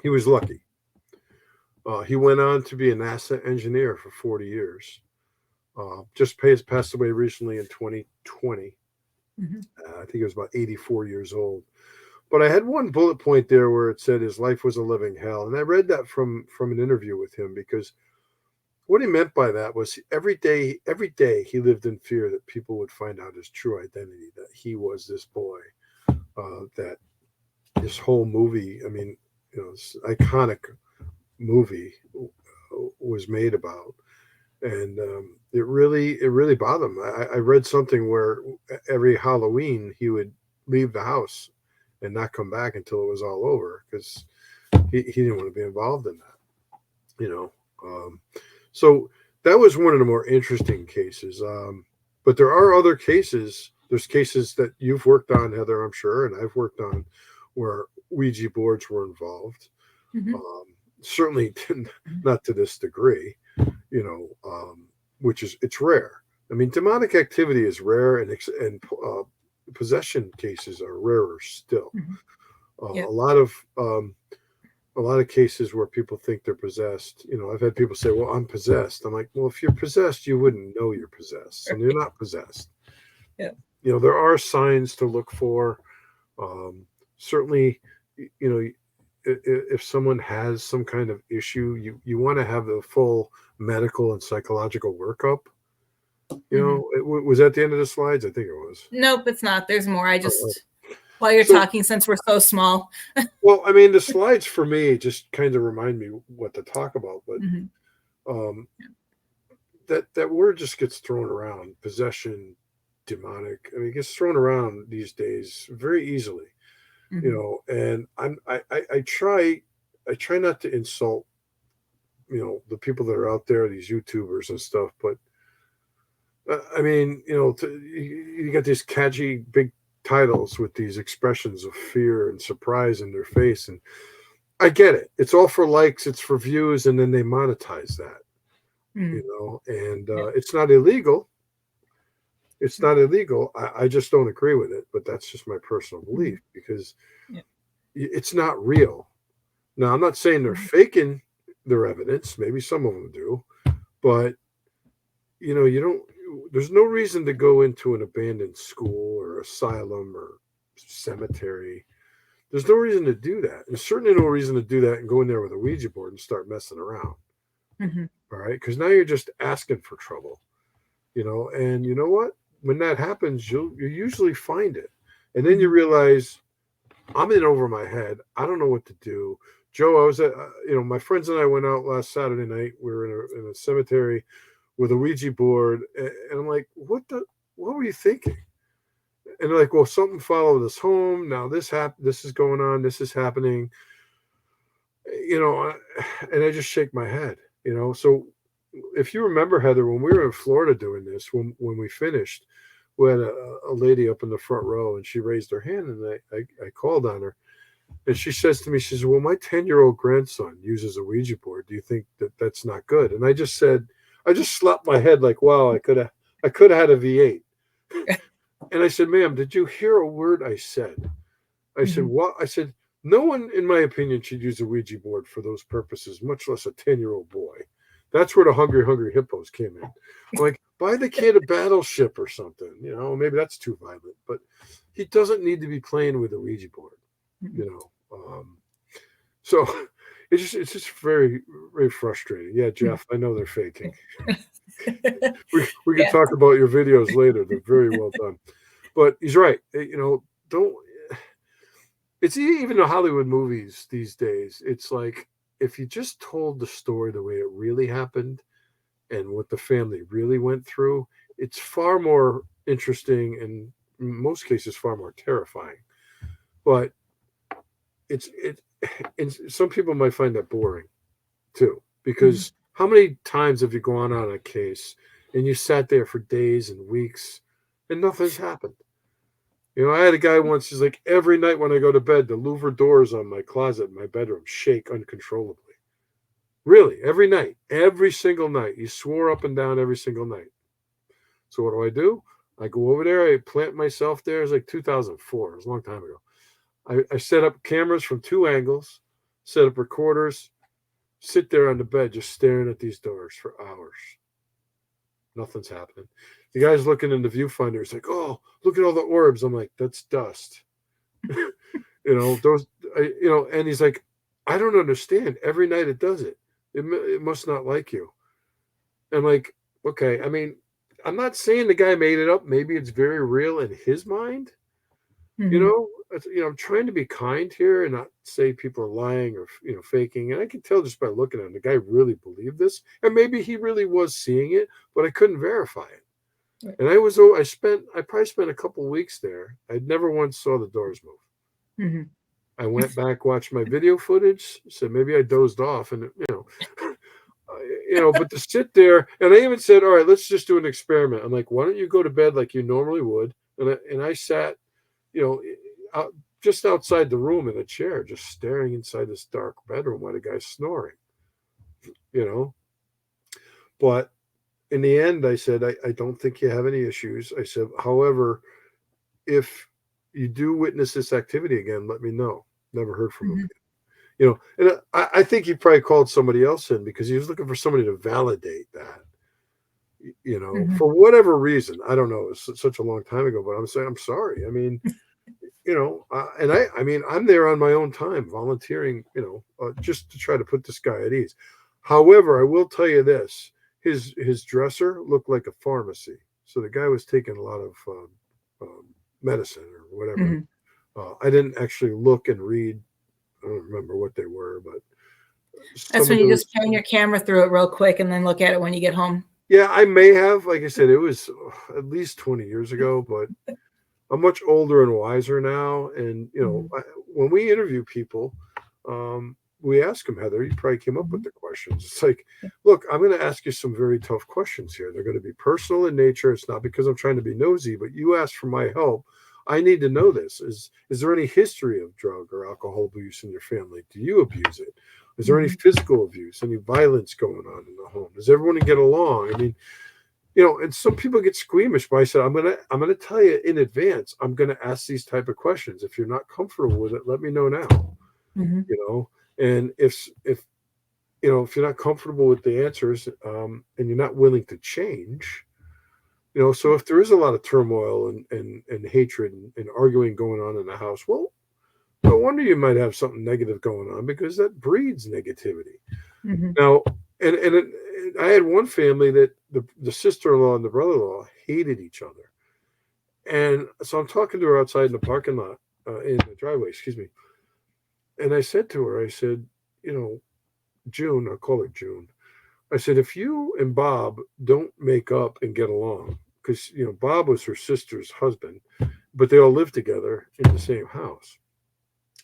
He was lucky. He went on to be a NASA engineer for 40 years. Just passed away recently in 2020. I think he was about 84 years old. But I had one bullet point there where it said his life was a living hell. And I read that from an interview with him, because what he meant by that was every day he lived in fear that people would find out his true identity, that he was this boy, that this whole movie, I mean, this iconic movie was made about. And it really bothered him. I read something where every Halloween he would leave the house and not come back until it was all over, because he didn't want to be involved in that. So that was one of the more interesting cases. But there are other cases. There's cases that you've worked on, Heather, I'm sure, and I've worked on, where Ouija boards were involved. Certainly not to this degree, which it's rare. I mean, demonic activity is rare, and possession cases are rarer still. Yep. A lot of cases where people think they're possessed. I've had people say, "Well, I'm possessed." I'm like, "Well, if you're possessed, you wouldn't know you're possessed, and you're not possessed." Yeah. There are signs to look for. Certainly, if someone has some kind of issue, you want to have the full medical and psychological workup. Was that the end of the slides? I think it was. Nope, it's not. There's more. I just, while you're talking, since we're so small. Well, I mean, the slides for me just kind of remind me what to talk about, but that word just gets thrown around. Possession, demonic. I mean, it gets thrown around these days very easily. And I try not to insult, the people that are out there, these YouTubers and stuff, but I mean, you got these catchy big titles with these expressions of fear and surprise in their face, and I get it. It's all for likes, it's for views, and then they monetize that, and it's not illegal. It's not illegal. I just don't agree with it, but that's just my personal belief, because it's not real. Now, I'm not saying they're faking their evidence. Maybe some of them do, but there's no reason to go into an abandoned school or asylum or cemetery. There's no reason to do that. There's certainly no reason to do that and go in there with a Ouija board and start messing around. All right. Because now you're just asking for trouble, and you know what? When that happens, you usually find it. And then you realize, I'm in over my head. I don't know what to do. Joe, I was at, my friends and I went out last Saturday night. We were in a cemetery with a Ouija board. And I'm like, what were you thinking? And they're like, well, something followed us home. Now this is going on. This is happening. And I just shake my head, So if you remember, Heather, when we were in Florida doing this, when we finished, we had a lady up in the front row, and she raised her hand, and I called on her, and she says to me, she says, well, my 10-year-old grandson uses a Ouija board. Do you think that that's not good? And I just slapped my head like, wow, I could have had a V8. And I said, ma'am, did you hear a word I said? I said, what? I said, no one, in my opinion, should use a Ouija board for those purposes, much less a 10-year-old boy. That's where the hungry hippos came in. I'm like, buy the kid a battleship or something. Maybe that's too violent, but he doesn't need to be playing with a Ouija board. So it's just very, very frustrating. Yeah, Jeff, I know they're faking. we can talk about your videos later. They're very well done. But he's right. Don't. It's even the Hollywood movies these days. It's like, if you just told the story the way it really happened and what the family really went through, it's far more interesting and in most cases far more terrifying. But some people might find that boring too, because how many times have you gone on a case and you sat there for days and weeks and nothing's happened? I had a guy once, he's like, every night when I go to bed, the louver doors on my closet in my bedroom shake uncontrollably. Really, every night, every single night. He swore up and down every single night. So what do? I go over there, I plant myself there. It was like 2004. It was a long time ago. I set up cameras from 2 angles, set up recorders, sit there on the bed just staring at these doors for hours. Nothing's happening. The guy's looking in the viewfinder. He's like, "Oh, look at all the orbs." I'm like, "That's dust." Those, and he's like, "I don't understand. Every night it does it. It must not like you." I'm like, "Okay." I mean, I'm not saying the guy made it up. Maybe it's very real in his mind. I'm trying to be kind here and not say people are lying or faking. And I can tell just by looking at him, the guy really believed this, and maybe he really was seeing it, but I couldn't verify it. Right. And I probably spent a couple weeks there. I never once saw the doors move. Mm-hmm. I went back, watched my video footage, said maybe I dozed off, and but to sit there, and I even said, "All right, let's just do an experiment." I'm like, "Why don't you go to bed like you normally would?" And I sat, just outside the room in a chair, just staring inside this dark bedroom while the guy's snoring. But in the end, I said, I don't think you have any issues. I said, however, if you do witness this activity again, let me know. Never heard from him again. And I think he probably called somebody else in because he was looking for somebody to validate that. For whatever reason, I don't know. It's such a long time ago, but I'm saying I'm sorry. I mean, I'm there on my own time, volunteering, just to try to put this guy at ease. However, I will tell you this: his dresser looked like a pharmacy, so the guy was taking a lot of medicine or whatever. I didn't actually look and read. I don't remember what they were, but that's when you just turn your camera through it real quick and then look at it when you get home. Yeah, I may have. Like I said, it was at least 20 years ago, but I'm much older and wiser now. And, when we interview people, we ask them, Heather, you probably came up with the questions. It's like, look, I'm going to ask you some very tough questions here. They're going to be personal in nature. It's not because I'm trying to be nosy, but you asked for my help. I need to know this. Is there any history of drug or alcohol abuse in your family? Do you abuse it? Is there any physical abuse, any violence going on in the home? Does everyone get along? I mean, and some people get squeamish, but I said, I'm gonna tell you in advance, I'm gonna ask these type of questions. If you're not comfortable with it, let me know now. And if you're not comfortable with the answers, and you're not willing to change, so if there is a lot of turmoil and hatred and arguing going on in the house, well, no wonder you might have something negative going on, because that breeds negativity. Now, and I had one family that the sister-in-law and the brother-in-law hated each other. And so I'm talking to her outside in the parking lot, in the driveway, excuse me. And I said to her, I said, June, I'll call her June. I said, if you and Bob don't make up and get along, because, Bob was her sister's husband, but they all lived together in the same house.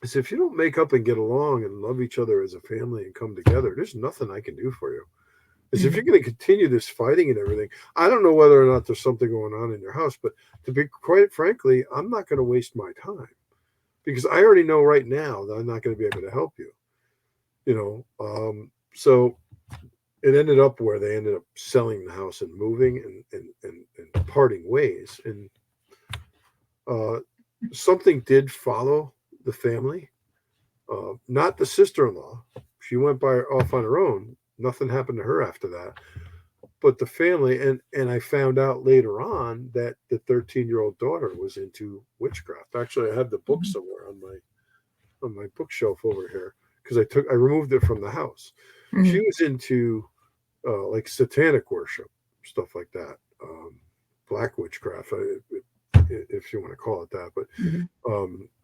I said, if you don't make up and get along and love each other as a family and come together, there's nothing I can do for you. Is if you're going to continue this fighting and everything, I don't know whether or not there's something going on in your house, but to be quite frankly, I'm not going to waste my time, because I already know right now that I'm not going to be able to help you. So it ended up where they ended up selling the house and moving and parting ways. And something did follow the family, not the sister-in-law. She went off on her own. Nothing happened to her after that. But the family, and I found out later on that the 13-year-old daughter was into witchcraft. Actually, I have the book somewhere on my bookshelf over here, because I removed it from the house. She was into like satanic worship, stuff like that, black witchcraft, if you want to call it that. But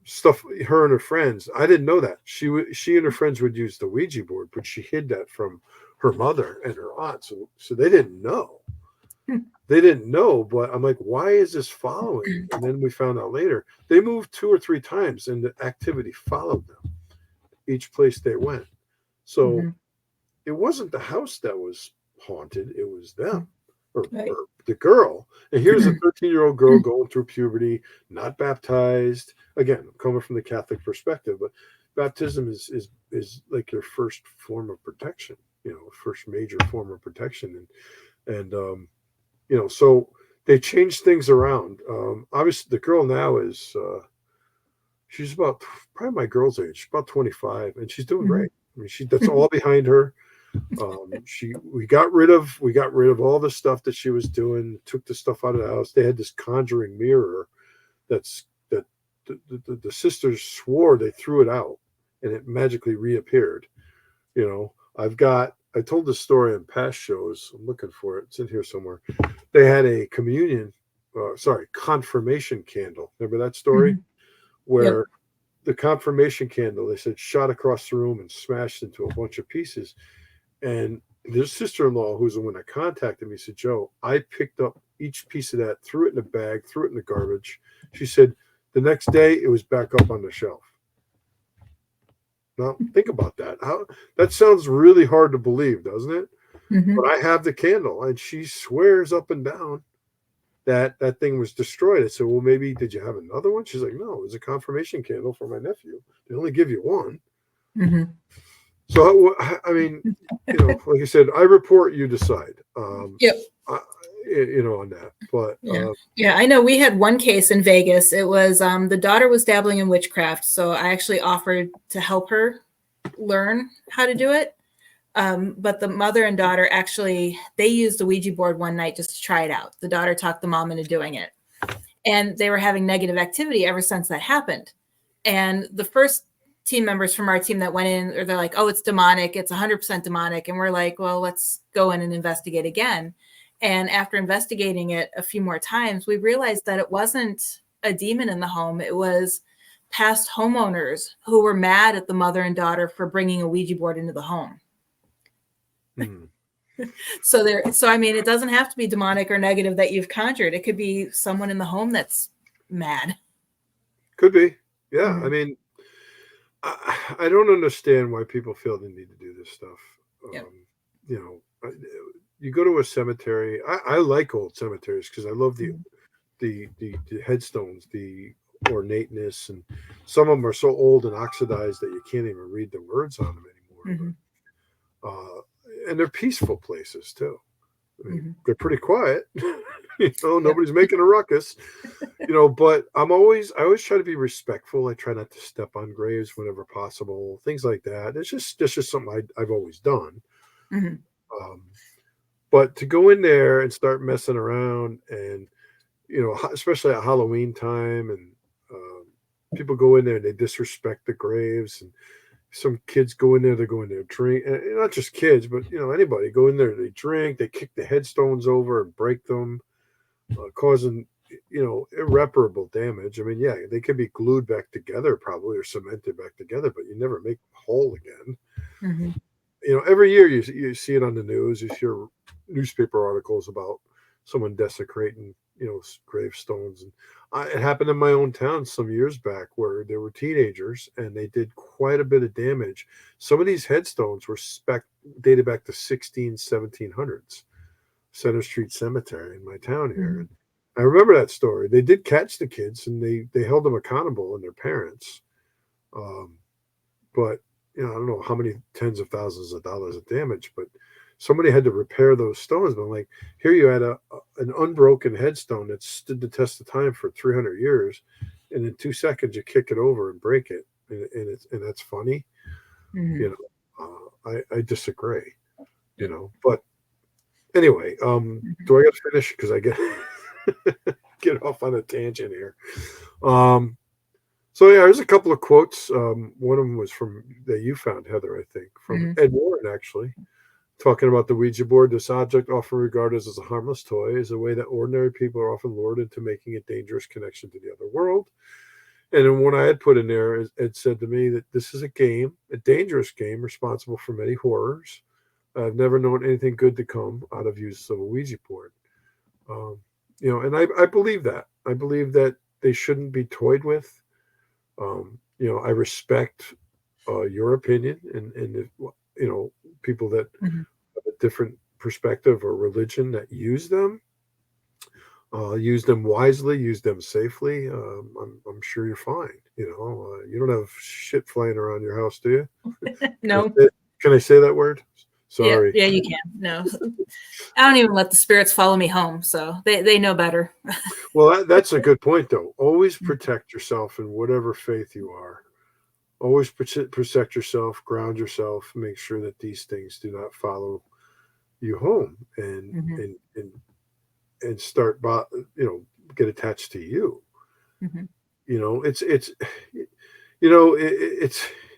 stuff, her and her friends, I didn't know that she and her friends would use the Ouija board, but she hid that from her mother and her aunt, so they didn't know. But I'm like, why is this following? And then we found out later they moved 2 or 3 times, and the activity followed them each place they went. So it wasn't the house that was haunted, it was them, or the girl. And here's a 13-year-old girl going through puberty, not baptized. Again, I'm coming from the Catholic perspective, but baptism is like your first form of protection, first major form of protection. And so they changed things around. Obviously, the girl now is she's about probably my girl's age. She's about 25, and she's doing Mhm. great. I mean, that's all behind her. We got rid of all the stuff that she was doing. Took the stuff out of the house. They had this conjuring mirror that the sisters swore they threw it out, and it magically reappeared. I told this story in past shows. I'm looking for it. It's in here somewhere. They had a confirmation candle. Remember that story? Mhm. Where Yep. the confirmation candle, they said, shot across the room and smashed into a bunch of pieces. And their sister-in-law, who's the one that contacted me, said, Joe, I picked up each piece of that, threw it in a bag, threw it in the garbage. She said, the next day it was back up on the shelf. Now, think about that. That sounds really hard to believe, doesn't it? Mhm. But I have the candle, and she swears up and down that that thing was destroyed. I said, well, maybe did you have another one? She's like, no, it was a confirmation candle for my nephew. They only give you one. Mhm. So, I mean, like I said, I report, you decide. Yep. I, on that. But Yeah. Yeah, I know we had one case in Vegas. It was the daughter was dabbling in witchcraft, so I actually offered to help her learn how to do it. But the mother and daughter actually they used the Ouija board one night just to try it out. The daughter talked the mom into doing it. And they were having negative activity ever since that happened. And the first team members from our team that went in, or they're like, oh, it's demonic. It's 100% demonic. And we're like, well, let's go in and investigate again. And after investigating it a few more times, we realized that it wasn't a demon in the home. It was past homeowners who were mad at the mother and daughter for bringing a Ouija board into the home. hmm. So I mean, it doesn't have to be demonic or negative that you've conjured. It could be someone in the home that's mad. Could be. Yeah. I Mm-hmm. mean, I don't understand why people feel the need to do this stuff. Yep. You know, you go to a cemetery. I like old cemeteries because I love the headstones, the ornateness, and some of them are so old and oxidized that you can't even read the words on them Mm-hmm. anymore. But and they're peaceful places too. I mean, Mm-hmm. they're pretty quiet. Yep. Nobody's making a ruckus. But I always try to be respectful. I try not to step on graves whenever possible, things like that. It's just something I've always done. Mm-hmm. Um, but to go in there and start messing around, and especially at Halloween time, and people go in there and they disrespect the graves, and some kids go in there, they go in there drink, and not just kids, but anybody go in there, they drink, they kick the headstones over and break them, causing irreparable damage. I mean, yeah, they could be glued back together probably, or cemented back together, but you never make them whole again. Mm-hmm. Every year you see it on the news, you hear newspaper articles about someone desecrating gravestones. And it happened in my own town some years back, where there were teenagers and they did quite a bit of damage. Some of these headstones were dated back to 1700s. Center Street Cemetery in my town here. Mm-hmm. And I remember that story. They did catch the kids, and they held them accountable, and their parents. Um, but I don't know how many tens of thousands of dollars of damage, but somebody had to repair those stones. But I'm like, here you had an unbroken headstone that stood the test of time for 300 years, and in 2 seconds you kick it over and break it, and that's funny. Mm-hmm. You I disagree. But anyway, do I got to finish because I get off on a tangent here? So yeah, there's a couple of quotes. One of them was from that you found, Heather, I think, from Mm-hmm. Ed Warren, actually, talking about the Ouija board. This object, often regarded as a harmless toy, is a way that ordinary people are often lured into making a dangerous connection to the other world. And then one I had put in there, it said to me that this is a dangerous game, responsible for many horrors. I've never known anything good to come out of use of a Ouija board. Um, and I believe that. I believe that they shouldn't be toyed with. I respect your opinion, and people that Mm-hmm. have a different perspective or religion that use them wisely, use them safely. I'm sure you're fine. You don't have shit flying around your house, do you? Can I No. say, can I say that word? Sorry. Yeah, you can. No, I don't even let the spirits follow me home, so they know better. Well, that's a good point, though. Always protect yourself in whatever faith you are. Always protect yourself, ground yourself, make sure that these things do not follow you home and Mm-hmm. and start, get attached to you. Mm-hmm.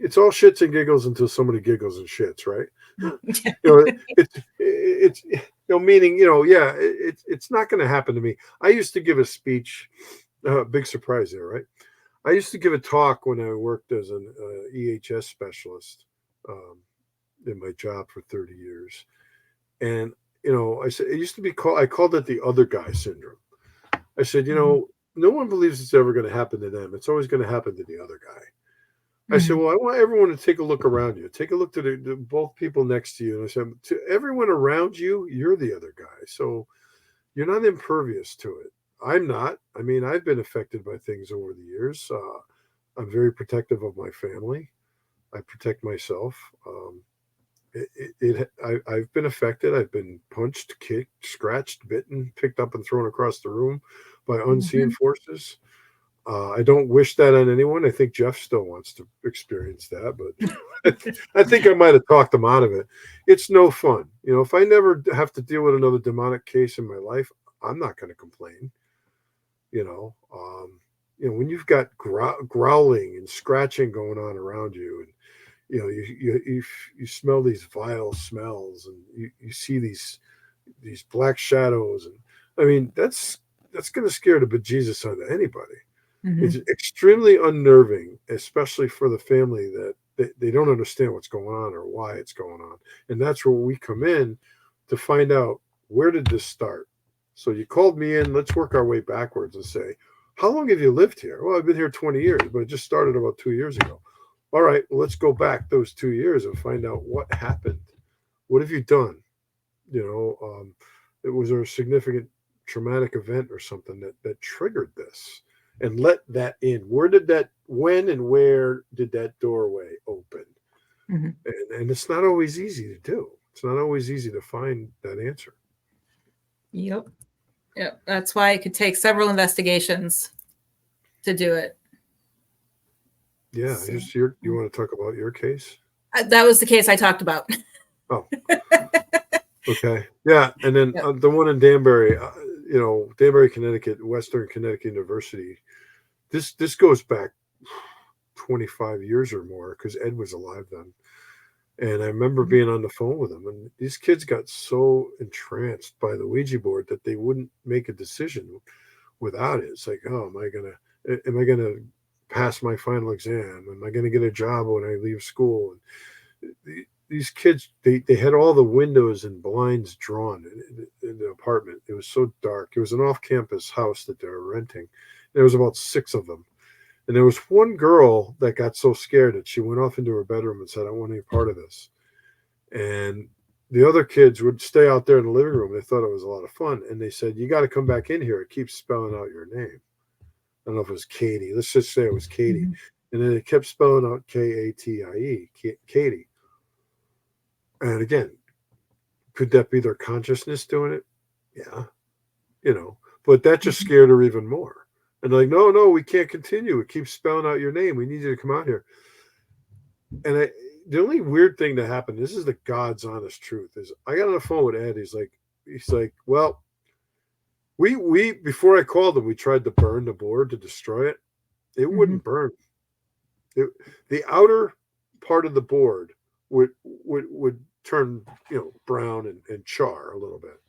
It's all shits and giggles until somebody giggles and shits, right? It's meaning, it's not going to happen to me. I used to give a speech, big surprise there, right? I used to give a talk when I worked as an EHS specialist in my job for 30 years. And, I said, it used to be I called it the other guy syndrome. I said, no one believes it's ever going to happen to them. It's always going to happen to the other guy. I said, well, I want everyone to take a look around you. Take a look to the both people next to you. And I said, to everyone around you, you're the other guy. So you're not impervious to it. I'm not. I mean, I've been affected by things over the years. I'm very protective of my family. I protect myself. I've been affected. I've been punched, kicked, scratched, bitten, picked up and thrown across the room by unseen forces. I don't wish that on anyone. I think Jeff still wants to experience that, but I think I might have talked him out of it. It's no fun. If I never have to deal with another demonic case in my life, I'm not going to complain. When you've got growling and scratching going on around you, and you smell these vile smells, and you see these black shadows, and I mean that's going to scare the bejesus out of anybody. Mm-hmm. It's extremely unnerving, especially for the family that they don't understand what's going on or why it's going on. And that's where we come in to find out, where did this start? So you called me in. Let's work our way backwards and say, how long have you lived here? Well, I've been here 20 years, but it just started about 2 years ago. All right, well, let's go back those 2 years and find out what happened. What have you done? It was a significant traumatic event or something that triggered this, and let that in. When and where did that doorway open? Mm-hmm. And it's not always easy to do. It's not always easy to find that answer. Yep. That's why it could take several investigations to do it. Yeah. So, you want to talk about your case? That was the case I talked about. Oh. Okay. Yeah. And then the one in Danbury, Danbury, Connecticut, Western Connecticut University. This goes back 25 years or more, because Ed was alive then. And I remember being on the phone with him, and these kids got so entranced by the Ouija board that they wouldn't make a decision without it. It's like, oh, am I gonna pass my final exam? Am I gonna get a job when I leave school? And these kids, they had all the windows and blinds drawn in the apartment. It was so dark. It was an off-campus house that they were renting. There was about 6 of them. And there was one girl that got so scared that she went off into her bedroom and said, I don't want any part of this. And the other kids would stay out there in the living room. They thought it was a lot of fun. And they said, you got to come back in here. It keeps spelling out your name. I don't know if it was Katie. Let's just say it was Katie. Mm-hmm. And then it kept spelling out Katie, Katie. And again, could that be their consciousness doing it? Yeah. But that just scared her even more. And they're like, no, we can't continue. It keeps spelling out your name. We need you to come out here. And the only weird thing that happened, this is the God's honest truth, is I got on the phone with Ed. He's like, well, we before I called him, we tried to burn the board to destroy it. It wouldn't burn. The outer part of the board would turn, brown and char a little bit.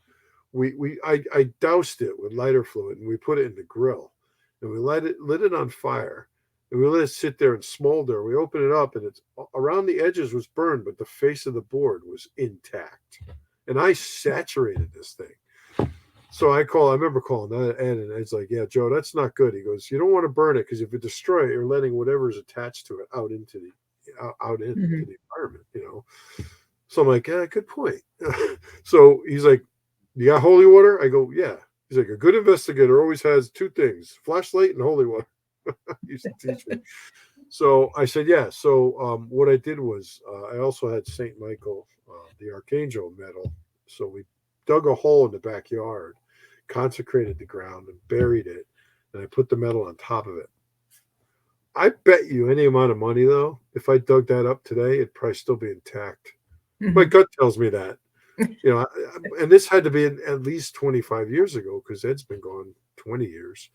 I doused it with lighter fluid, and we put it in the grill. And we lit it on fire, and we let it sit there and smolder. We opened it up, and it's around the edges was burned, but the face of the board was intact. And I saturated this thing. So I remember calling Ed, and Ed's like, yeah, Joe, that's not good. He goes, you don't want to burn it, because if you destroy it, you're letting whatever's attached to it out into the environment, So I'm like, yeah, good point. So he's like, you got holy water? I go, yeah. He's like, a good investigator always has 2 things, flashlight and holy water. He used to teach me. So I said, yeah. So what I did was I also had Saint Michael, the Archangel medal. So we dug a hole in the backyard, consecrated the ground, and buried it. And I put the medal on top of it. I bet you any amount of money, though, if I dug that up today, it'd probably still be intact. My gut tells me that. And this had to be at least 25 years ago because Ed's been gone 20 years.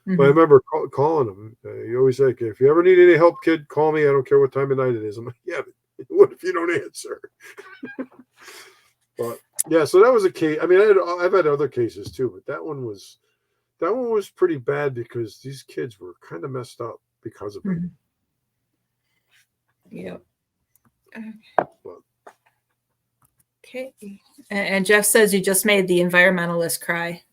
But I remember calling him. You always say, if you ever need any help, kid, call me. I don't care what time of night it is. I'm like, yeah, but what if you don't answer? But yeah, so that was a case. I mean, I've had other cases too, but that one was pretty bad because these kids were kind of messed up because of it. Yep. But, okay. And Jeff says you just made the environmentalist cry.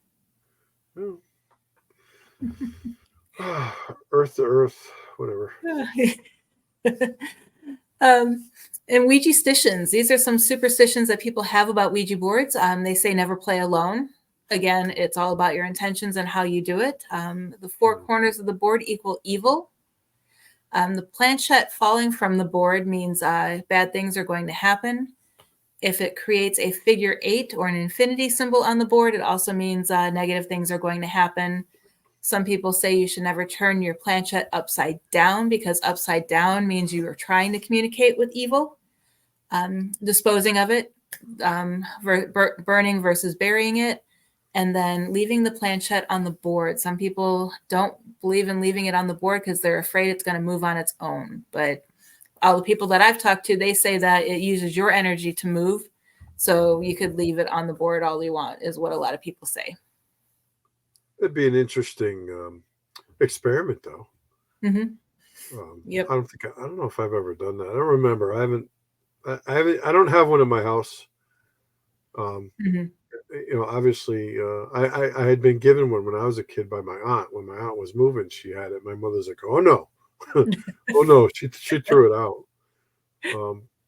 Earth to earth, whatever. And Ouija stitions. These are some superstitions that people have about Ouija boards. They say never play alone. Again, it's all about your intentions and how you do it. The four corners of the board equal evil. The planchette falling from the board means bad things are going to happen. If it creates a figure 8 or an infinity symbol on the board, it also means negative things are going to happen. Some people say you should never turn your planchette upside down because upside down means you are trying to communicate with evil. Disposing of it, burning versus burying it, and then leaving the planchette on the board. Some people don't believe in leaving it on the board because they're afraid it's going to move on its own. But all the people that I've talked to, they say that it uses your energy to move. So you could leave it on the board all you want, is what a lot of people say. It'd be an interesting experiment, though. Yep. I don't know if I've ever done that. I don't remember. I don't have one in my house. Obviously, I had been given one when I was a kid by my aunt. When my aunt was moving, she had it. My mother's like, "Oh no, oh no!" She threw it out.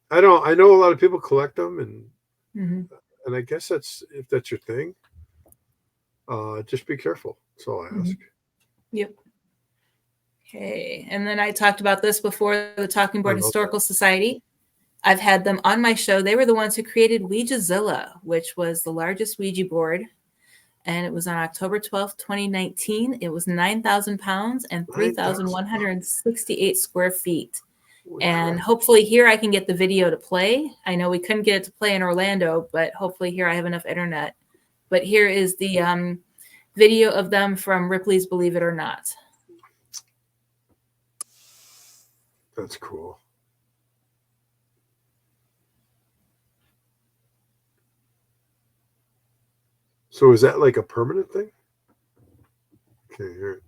I know a lot of people collect them, and I guess if that's your thing, just be careful. That's all I ask. Yep. Okay, and then I talked about this before, the Talking Board Historical Society. I've had them on my show. They were the ones who created Ouijazilla, which was the largest Ouija board. And it was on October 12th, 2019. It was 9,000 pounds and 3,168 square feet. And hopefully here I can get the video to play. I know we couldn't get it to play in Orlando, but hopefully here I have enough internet. But here is the video of them from Ripley's Believe It or Not. That's cool. So is that like a permanent thing? Okay, here.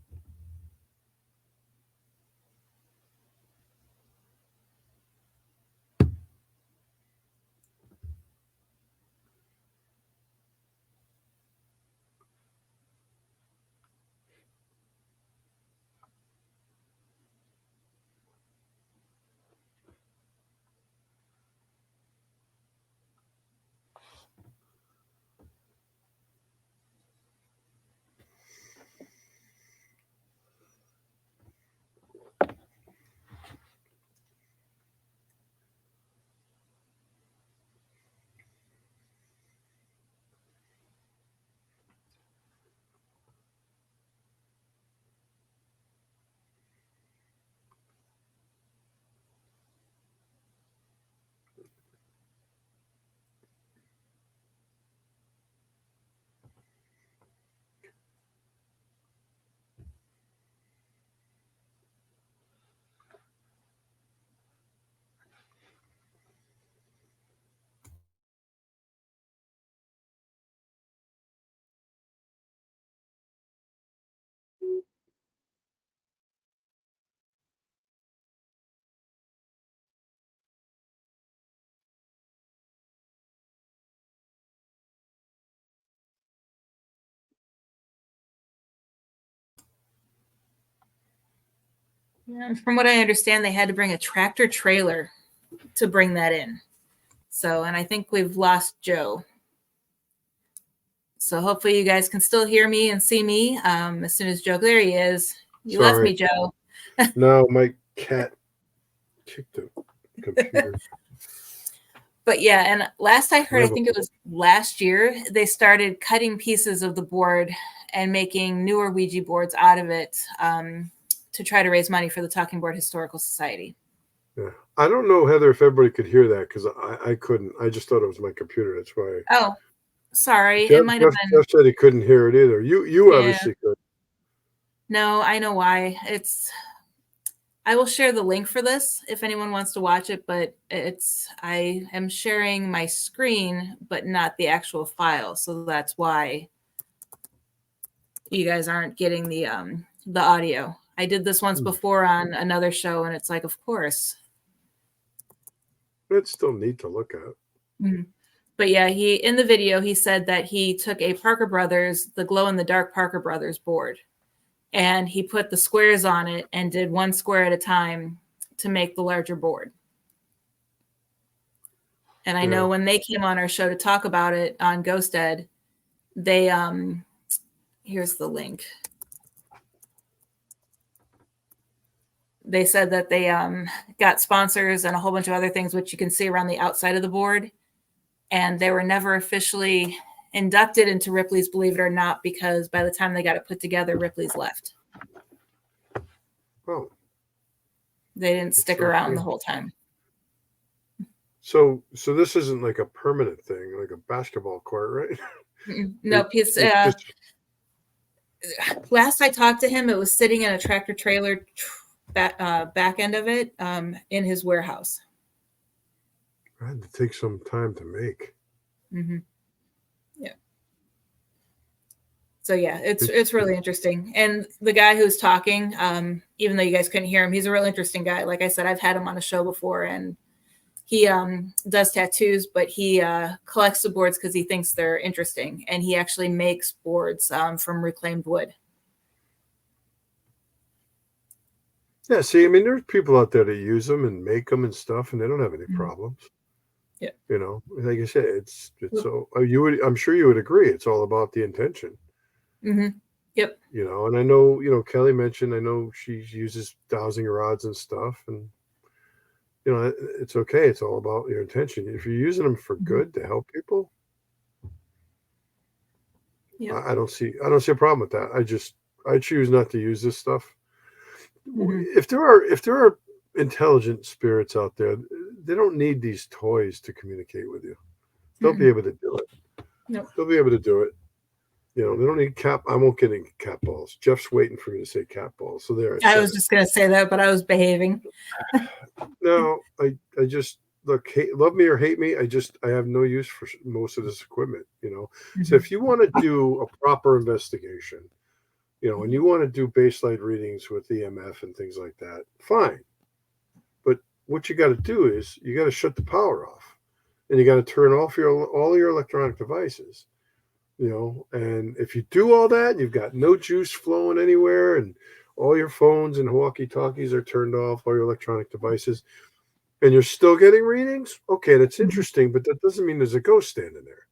Yeah, from what I understand, they had to bring a tractor trailer to bring that in. So, and I think we've lost Joe. So hopefully you guys can still hear me and see me as soon as Joe, there he is. You left me, Joe. No, my cat Kick the computer. But yeah, and last I heard, I Never. think it was last year, they started cutting pieces of the board and making newer Ouija boards out of it to try to raise money for the Talking Board Historical Society. Yeah. I don't know, Heather, if everybody could hear that because I couldn't. I just thought it was my computer. That's why. Oh, sorry. Jeff, It might have been. Jeff said he couldn't hear it either. You Yeah. obviously could. No, I know why. I will share the link for this if anyone wants to watch it, but I am sharing my screen, but not the actual file. So that's why you guys aren't getting the audio. I did this once before on another show, and it's like, of course. It's still neat to look at. Mm-hmm. But yeah, in the video, he said that he took a Parker Brothers, the glow-in-the-dark Parker Brothers board, and he put the squares on it and did one square at a time to make the larger board. And I know when they came on our show to talk about it on Ghost Ed, they here's the link. They said that they got sponsors and a whole bunch of other things, which you can see around the outside of the board. And they were never officially inducted into Ripley's Believe It or Not because by the time they got it put together, Ripley's left. Oh. They didn't stick around the whole time. So this isn't like a permanent thing, like a basketball court, right? No, last I talked to him, it was sitting in a tractor trailer back end of it in his warehouse. I had to take some time to make. Mm-hmm. Yeah. So yeah, it's really interesting. And the guy who's talking, even though you guys couldn't hear him, he's a real interesting guy. Like I said, I've had him on a show before, and he does tattoos, but he collects the boards because he thinks they're interesting, and he actually makes boards from reclaimed wood. Yeah, see, I mean, there's people out there that use them and make them and stuff, and they don't have any problems. Yeah, you know, like I said, it's so I'm sure you would agree. It's all about the intention. Mm-hmm. Yep. You know, and I know, Kelly mentioned, I know she uses dowsing rods and stuff, and it's okay. It's all about your intention. If you're using them for good to help people, yeah, I don't see a problem with that. I choose not to use this stuff. Mm-hmm. If there are intelligent spirits out there, they don't need these toys to communicate with you. They'll be able to do it. Nope. They'll be able to do it. They don't need I won't get into cat balls. Jeff's waiting for me to say cat balls. So there. I was just going to say that, but I was behaving. No, I just look, love me or hate me. I have no use for most of this equipment, Mm-hmm. So if you want to do a proper investigation, and you want to do baseline readings with EMF and things like that, fine. But what you got to do is you got to shut the power off, and you got to turn off all your electronic devices. And if you do all that, you've got no juice flowing anywhere, and all your phones and walkie-talkies are turned off, all your electronic devices, and you're still getting readings. Okay, that's interesting, but that doesn't mean there's a ghost standing there.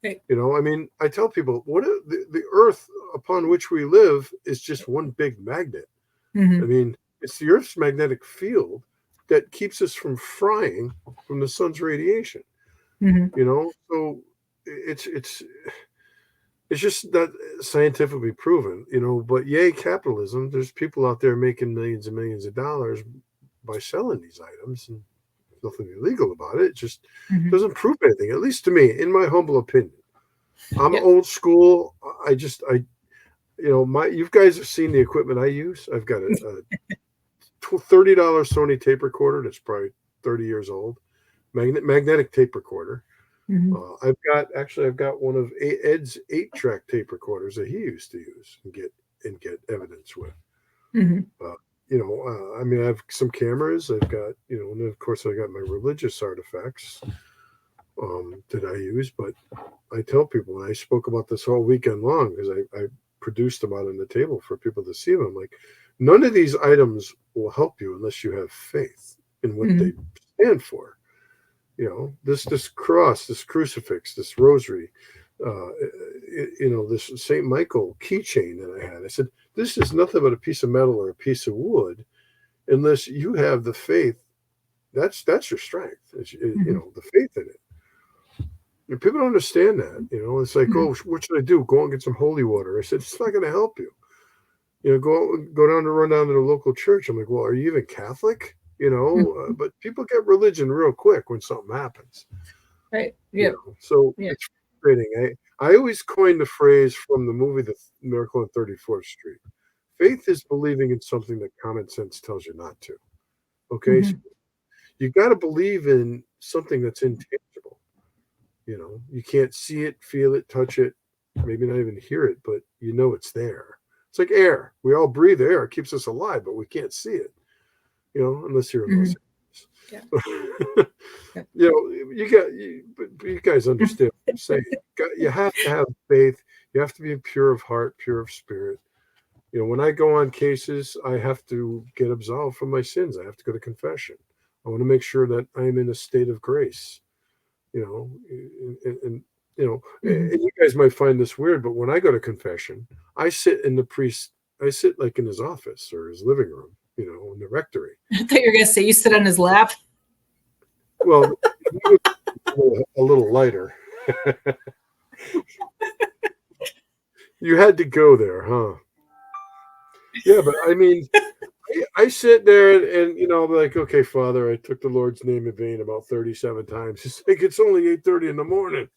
Right. I mean, I tell people, the Earth upon which we live is just one big magnet. Mm-hmm. I mean, it's the Earth's magnetic field that keeps us from frying from the sun's radiation. Mm-hmm. So it's just not scientifically proven, but yay, capitalism. There's people out there making millions and millions of dollars by selling these items, and there's nothing illegal about it. It just doesn't prove anything, at least to me, in my humble opinion. I'm old school. You guys have seen the equipment I use. I've got a $30 Sony tape recorder that's probably 30 years old, magnetic tape recorder. Mm-hmm. I've got one of Ed's 8-track tape recorders that he used to use and get evidence with. Mm-hmm. I mean, I have some cameras. I've got, and of course I got my religious artifacts that I use. But I tell people, and I spoke about this all weekend long because I produced them out on the table for people to see them. Like, none of these items will help you unless you have faith in what they stand for. This cross, this crucifix, this rosary, this St. Michael keychain that I had. I said, this is nothing but a piece of metal or a piece of wood, unless you have the faith That's your strength. The faith in it. And people don't understand that. It's like, oh, what should I do? Go out and get some holy water. I said, it's not going to help you. Run down to the local church. I'm like, well, are you even Catholic? But people get religion real quick when something happens. Right. Yeah. So it's frustrating. I always coined the phrase from the movie The Miracle on 34th Street. Faith is believing in something that common sense tells you not to. Okay. So you got to believe in something that's intangible. You can't see it, feel it, touch it, maybe not even hear it, but it's there. It's like air. We all breathe air. It keeps us alive, but we can't see it, unless you're in Los Angeles. You guys understand what I'm saying. You have to have faith. You have to be pure of heart, pure of spirit. When I go on cases, I have to get absolved from my sins. I have to go to confession. I want to make sure that I'm in a state of grace. And you guys might find this weird, but when I go to confession, I sit like in his office or his living room, in the rectory. I thought you were going to say you sit on his lap. Well, a little lighter. You had to go there, huh? Yeah, but I mean, I sit there and I'm like, okay, Father, I took the Lord's name in vain about 37 times. He's like, it's only 8:30 in the morning.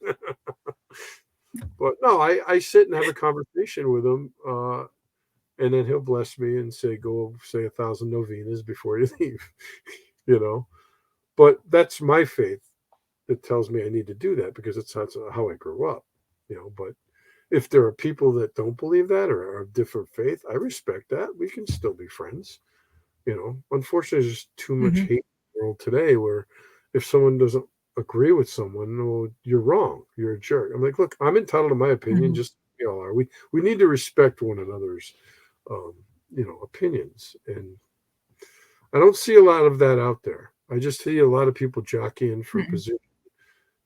But no, I sit and have a conversation with him, and then he'll bless me and say, go say 1,000 novenas before you leave. But that's my faith that tells me I need to do that because that's how I grew up. But if there are people that don't believe that or are of different faith, I respect that. We can still be friends. Unfortunately, there's just too much hate in the world today where if someone doesn't agree with someone, well, you're wrong. You're a jerk. I'm like, look, I'm entitled to my opinion, just we all are. We need to respect one another's, opinions. And I don't see a lot of that out there. I just see a lot of people jockeying for position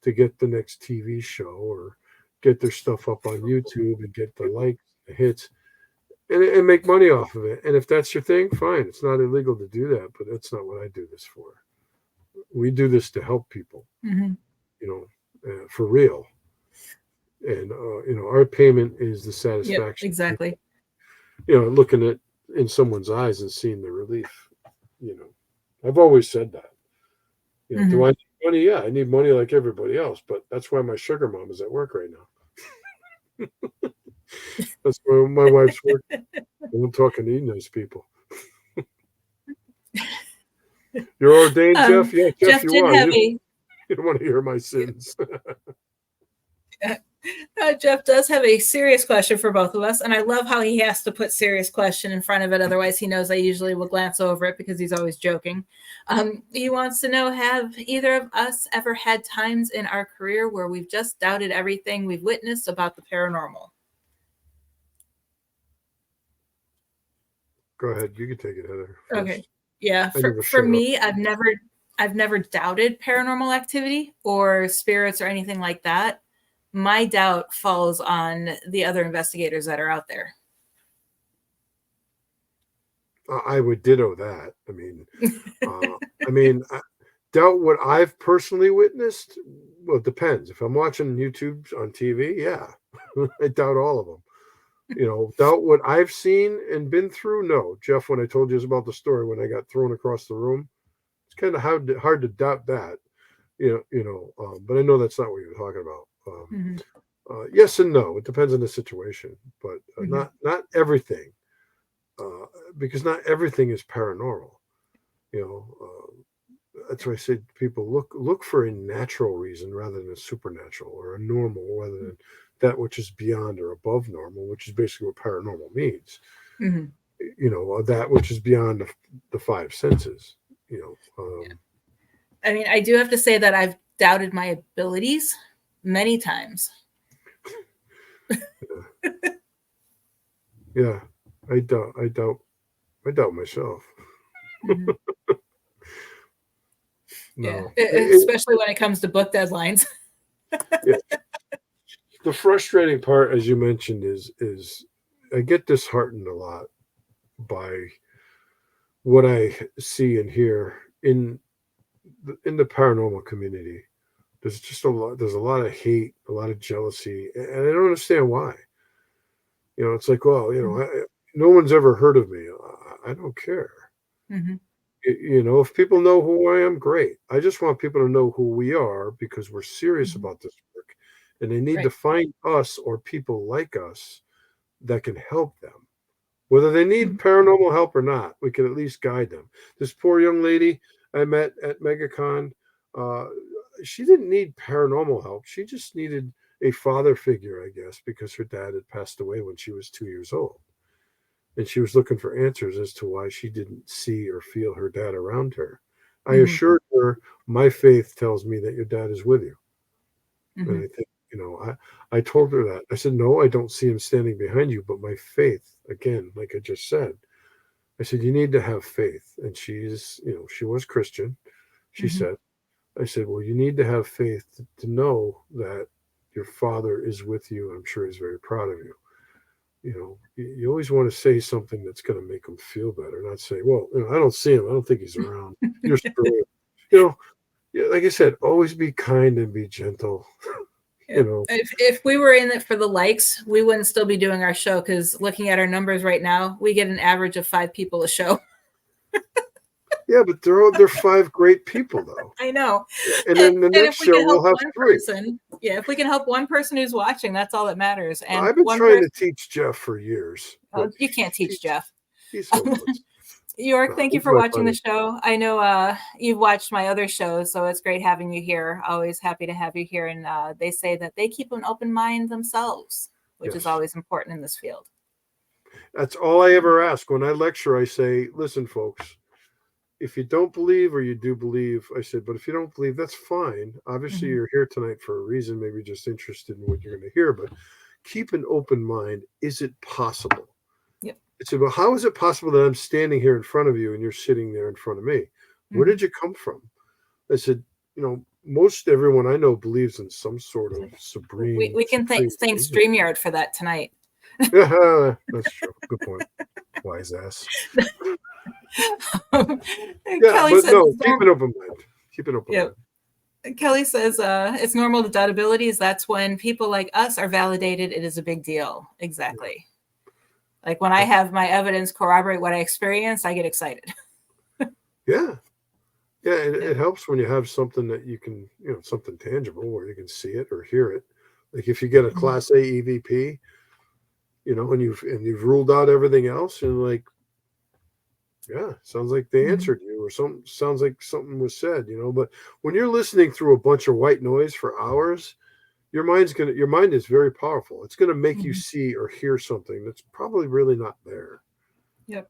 to get the next TV show or get their stuff up on YouTube and get the likes, the hits, and make money off of it. And if that's your thing, fine. It's not illegal to do that, but that's not what I do this for. We do this to help people, for real. And, our payment is the satisfaction. Yep, exactly. Looking at in someone's eyes and seeing the relief, I've always said that. Do I need money? Yeah, I need money like everybody else, but that's why my sugar mom is at work right now. That's where my wife's working. I'm talking to you nice people. You're ordained, Jeff? Yeah, Jeff, you are. You don't want to hear my sins. Jeff does have a serious question for both of us, and I love how he has to put serious question in front of it. Otherwise, he knows I usually will glance over it because he's always joking. He wants to know, have either of us ever had times in our career where we've just doubted everything we've witnessed about the paranormal? Go ahead. You can take it, Heather. First. Okay. Yeah. For me, I've never doubted paranormal activity or spirits or anything like that. My doubt falls on the other investigators that are out there. I would ditto that. I mean, doubt what I've personally witnessed. Well, it depends. If I'm watching YouTube on TV, yeah, I doubt all of them. Doubt what I've seen and been through. No, Jeff, when I told you about the story when I got thrown across the room, it's kind of hard to doubt that. But I know that's not what you're talking about. Yes and no. It depends on the situation, but not everything, because not everything is paranormal. That's why I say to people look for a natural reason rather than a supernatural, or a normal rather than that which is beyond or above normal, which is basically what paranormal means. That which is beyond the five senses. I mean, I do have to say that I've doubted my abilities many times. Yeah, I doubt myself. No. Yeah, especially when it comes to book deadlines. Yeah. The frustrating part, as you mentioned, is I get disheartened a lot by what I see and hear in in the paranormal community, there's a lot of hate, a lot of jealousy, and I don't understand why. It's like, well, Mhm. no one's ever heard of me. I don't care. Mhm. If people know who I am, great. I just want people to know who we are because we're serious Mhm. about this work, and they need to Right. find us or people like us that can help them. Whether they need Mhm. paranormal help or not, we can at least guide them. This poor young lady I met at MegaCon, uh, she didn't need paranormal help. She just needed a father figure, I guess, because her dad had passed away when she was 2 years old. And she was looking for answers as to why she didn't see or feel her dad around her. I Mhm. assured her, my faith tells me that your dad is with you. And Mhm. I think, I told her that. I said, no, I don't see him standing behind you, but my faith, again, like I just said, I said, you need to have faith. And she was Christian, she Mhm. said. I said, well, you need to have faith to know that your father is with you. I'm sure he's very proud of you. You always want to say something that's going to make him feel better, not say, well, I don't see him. I don't think he's around. You're screwed. You know, yeah, like I said, always be kind and be gentle. you Yep. know, If we were in it for the likes, we wouldn't still be doing our show because looking at our numbers right now, we get an average of 5 people a show. yeah, but they're five great people though. I know. And And then the if next we show can help we'll have one three. person, yeah, if we can help one person who's watching, that's all that matters. And I've been one trying person, to teach Jeff for years, oh, but you can't teach he's Jeff. he's hopeless. York, No, thank you he's for my watching the buddy. show. I know you've watched my other shows, so it's great having you here. Always happy to have you here. And they say that they keep an open mind themselves, which is Yes. always important in this field. That's all I ever ask. When I lecture, I say, listen, folks, if you don't believe or you do believe, I said, but if you don't believe, that's fine. Obviously, Mhm. you're here tonight for a reason, maybe just interested in what you're going to hear, but keep an open mind. Is it possible? Yep. I said, well, how is it possible that I'm standing here in front of you and you're sitting there in front of me? Where Mhm. did you come from? I said, most everyone I know believes in some sort of We can supreme thank being. StreamYard for that tonight. Yeah, that's true. Good point. Wise ass. Yeah, Kelly but says no, it's keep an normal. open mind. Keep an open Yep. mind. Kelly says it's normal to doubt abilities. That's when people like us are validated. It is a big deal. Exactly. Like when I That's have my evidence corroborate what I experienced, I get excited. yeah. Yeah, Yep. it helps when you have something that you can, something tangible where you can see it or hear it. Like if you get a Mhm. class A EVP, and you've ruled out everything else, and like, yeah, sounds like they Mhm. answered you, or something sounds like something was said. But when you're listening through a bunch of white noise for hours, your mind is very powerful. It's gonna make you Mhm. see or hear something that's probably really not there, Yep.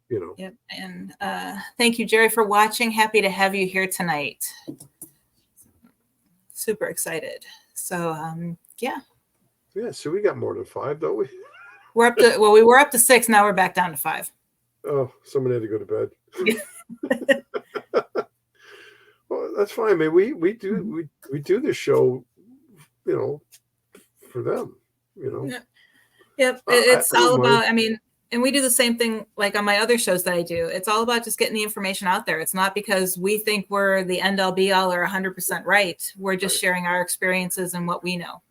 you know. Yep. And thank you, Jerry, for watching. Happy to have you here tonight. Super excited. So yeah, Yeah, so we got more than five, don't we? we're up to we were up to 6. Now we're back down to 5. Oh, somebody had to go to bed. Yeah. Well, that's fine, man. We do Mhm. we do this show, you know, for them. You know, Yep. Yep. I It's don't all mind. about, I mean, and we do the same thing like on my other shows that I do. It's all about just getting the information out there. It's not because we think we're the end all be all or 100% right. We're just Right, sharing our experiences and what we know.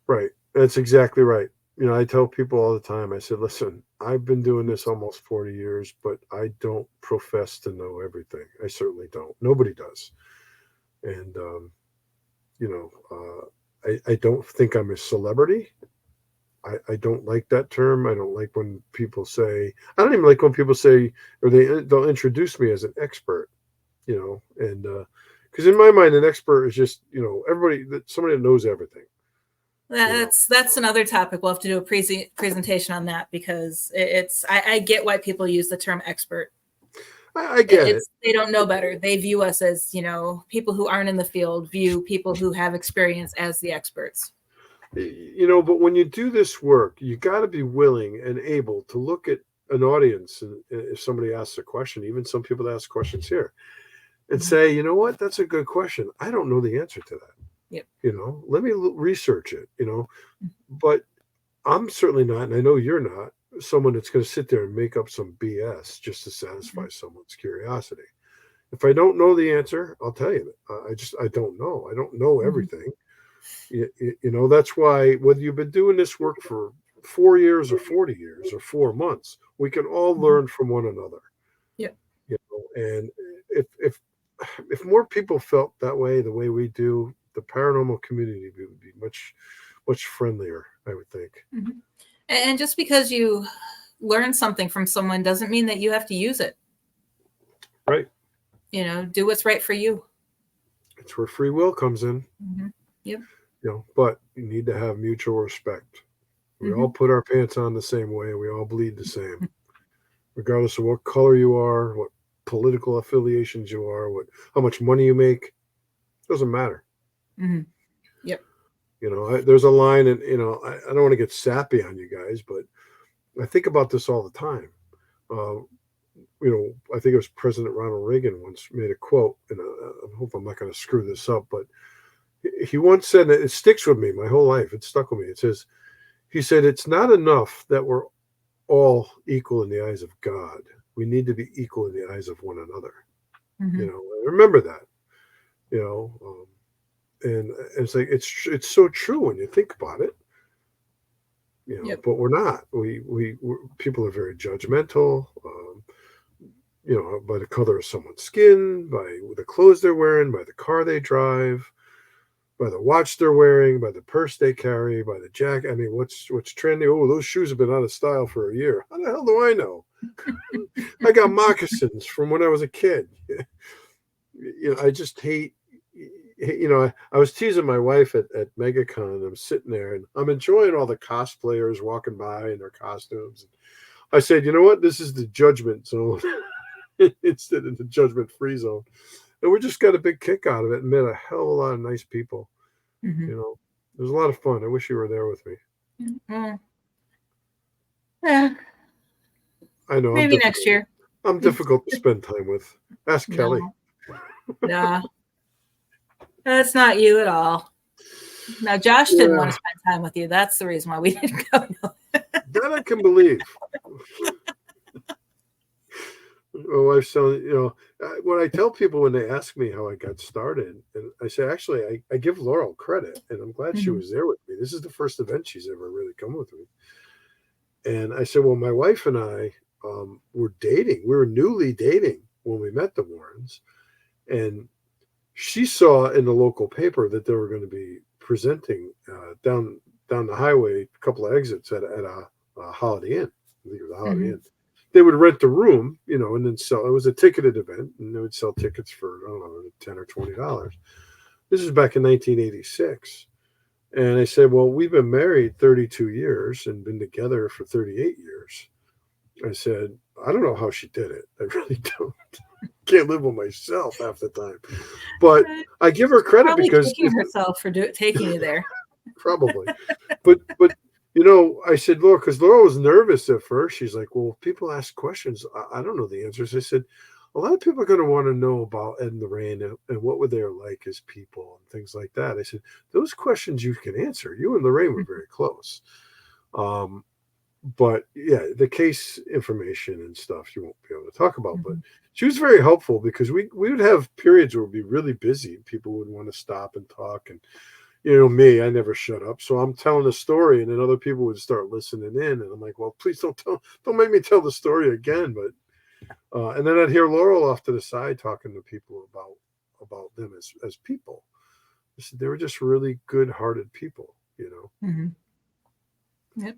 right. That's exactly right. I tell people all the time. I said, listen, I've been doing this almost 40 years, but I don't profess to know everything. I certainly don't. Nobody does. And I don't think I'm a celebrity. I don't like that term. I don't like when people say, I don't even like when people say, or they'll introduce me as an expert, and because in my mind, an expert is just, somebody that knows everything, you know. That's another topic. We'll have to do a presentation on that because I get why people use the term expert. I get it. They don't know better. They view us as, people who aren't in the field view people who have experience as the experts. But when you do this work, you got to be willing and able to look at an audience, and if somebody asks a question, even some people that ask questions here, and Mhm. say, you know what, that's a good question. I don't know the answer to that. Yep. Let me research it. But I'm certainly not, and I know you're not, someone that's going to sit there and make up some BS just to satisfy Mhm. someone's curiosity. If I don't know the answer, I'll tell you that. I don't know. I don't know Mhm. everything. That's why whether you've been doing this work for 4 years or 40 years or 4 months, we can all Mhm. learn from one another. Yeah. And if more people felt that way, the way we do, the paranormal community would be much friendlier, I would think. Mhm. And just because you learn something from someone doesn't mean that you have to use it. Right. Do what's right for you. It's where free will comes in. Mhm. Yep. But you need to have mutual respect. We all Mhm. put our pants on the same way. We all bleed the same, regardless of what color you are, what political affiliations you are, how much money you make. Doesn't matter. Mhm. Yep. There's a line, and I don't want to get sappy on you guys, but I think about this all the time. Uh, I think it was President Ronald Reagan once made a quote, and I hope I'm not going to screw this up, but he once said, and it sticks with me my whole life. It stuck with me. He said, it's not enough that we're all equal in the eyes of God. We need to be equal in the eyes of one another. Mhm. Remember that. And it's like it's so true when you think about it. Yep. But we're not. People are very judgmental. By the color of someone's skin, by the clothes they're wearing, by the car they drive, by the watch they're wearing, by the purse they carry, by the jacket. I mean, what's trending? Oh, those shoes have been out of style for a year. How the hell do I know? I got moccasins from when I was a kid. I just hate. I was teasing my wife at MegaCon. I'm sitting there and I'm enjoying all the cosplayers walking by in their costumes. I said, you know what? This is the judgment zone instead of the judgment free zone. And we just got a big kick out of it and met a hell of a lot of nice people. Mhm. It was a lot of fun. I wish you were there with me. Well, yeah, I know maybe next year. I'm difficult to spend time with. Ask Kelly. No, that's not you at all. Now, Josh didn't want to spend time with you. That's the reason why we didn't go. That I can believe. My wife's telling when I tell people when they ask me how I got started, and I say, actually, I give Laurel credit, and I'm glad she was there with me. This is the first event she's ever really come with me. And I said, well, my wife and I were dating. We were newly dating when we met the Warrens. And she saw in the local paper that they were going to be presenting down the highway, a couple of exits at a Holiday Inn. I think it was a Holiday Inn. They would rent the room, and then sell. It was a ticketed event, and they would sell tickets for, I don't know, $10 or $20. This is back in 1986. And I said, well, we've been married 32 years and been together for 38 years. I said, I don't know how she did it. I really don't. Can't live with myself half the time. But I give her credit Probably because kicking herself for taking you there. Probably. But I said, Laura, because Laura was nervous at first. She's like, well, if people ask questions, I don't know the answers. I said, a lot of people are going to want to know about Ed and Lorraine and what were they like as people and things like that. I said, those questions you can answer. You and Lorraine were very close. But yeah, the case information and stuff you won't be able to talk about. But she was very helpful because we would have periods where we'd be really busy and people would want to stop and talk. And me, I never shut up. So I'm telling a story and then other people would start listening in. And I'm like, well, please don't make me tell the story again. But and then I'd hear Laurel off to the side talking to people about them as people. I said they were just really good-hearted people. Yep.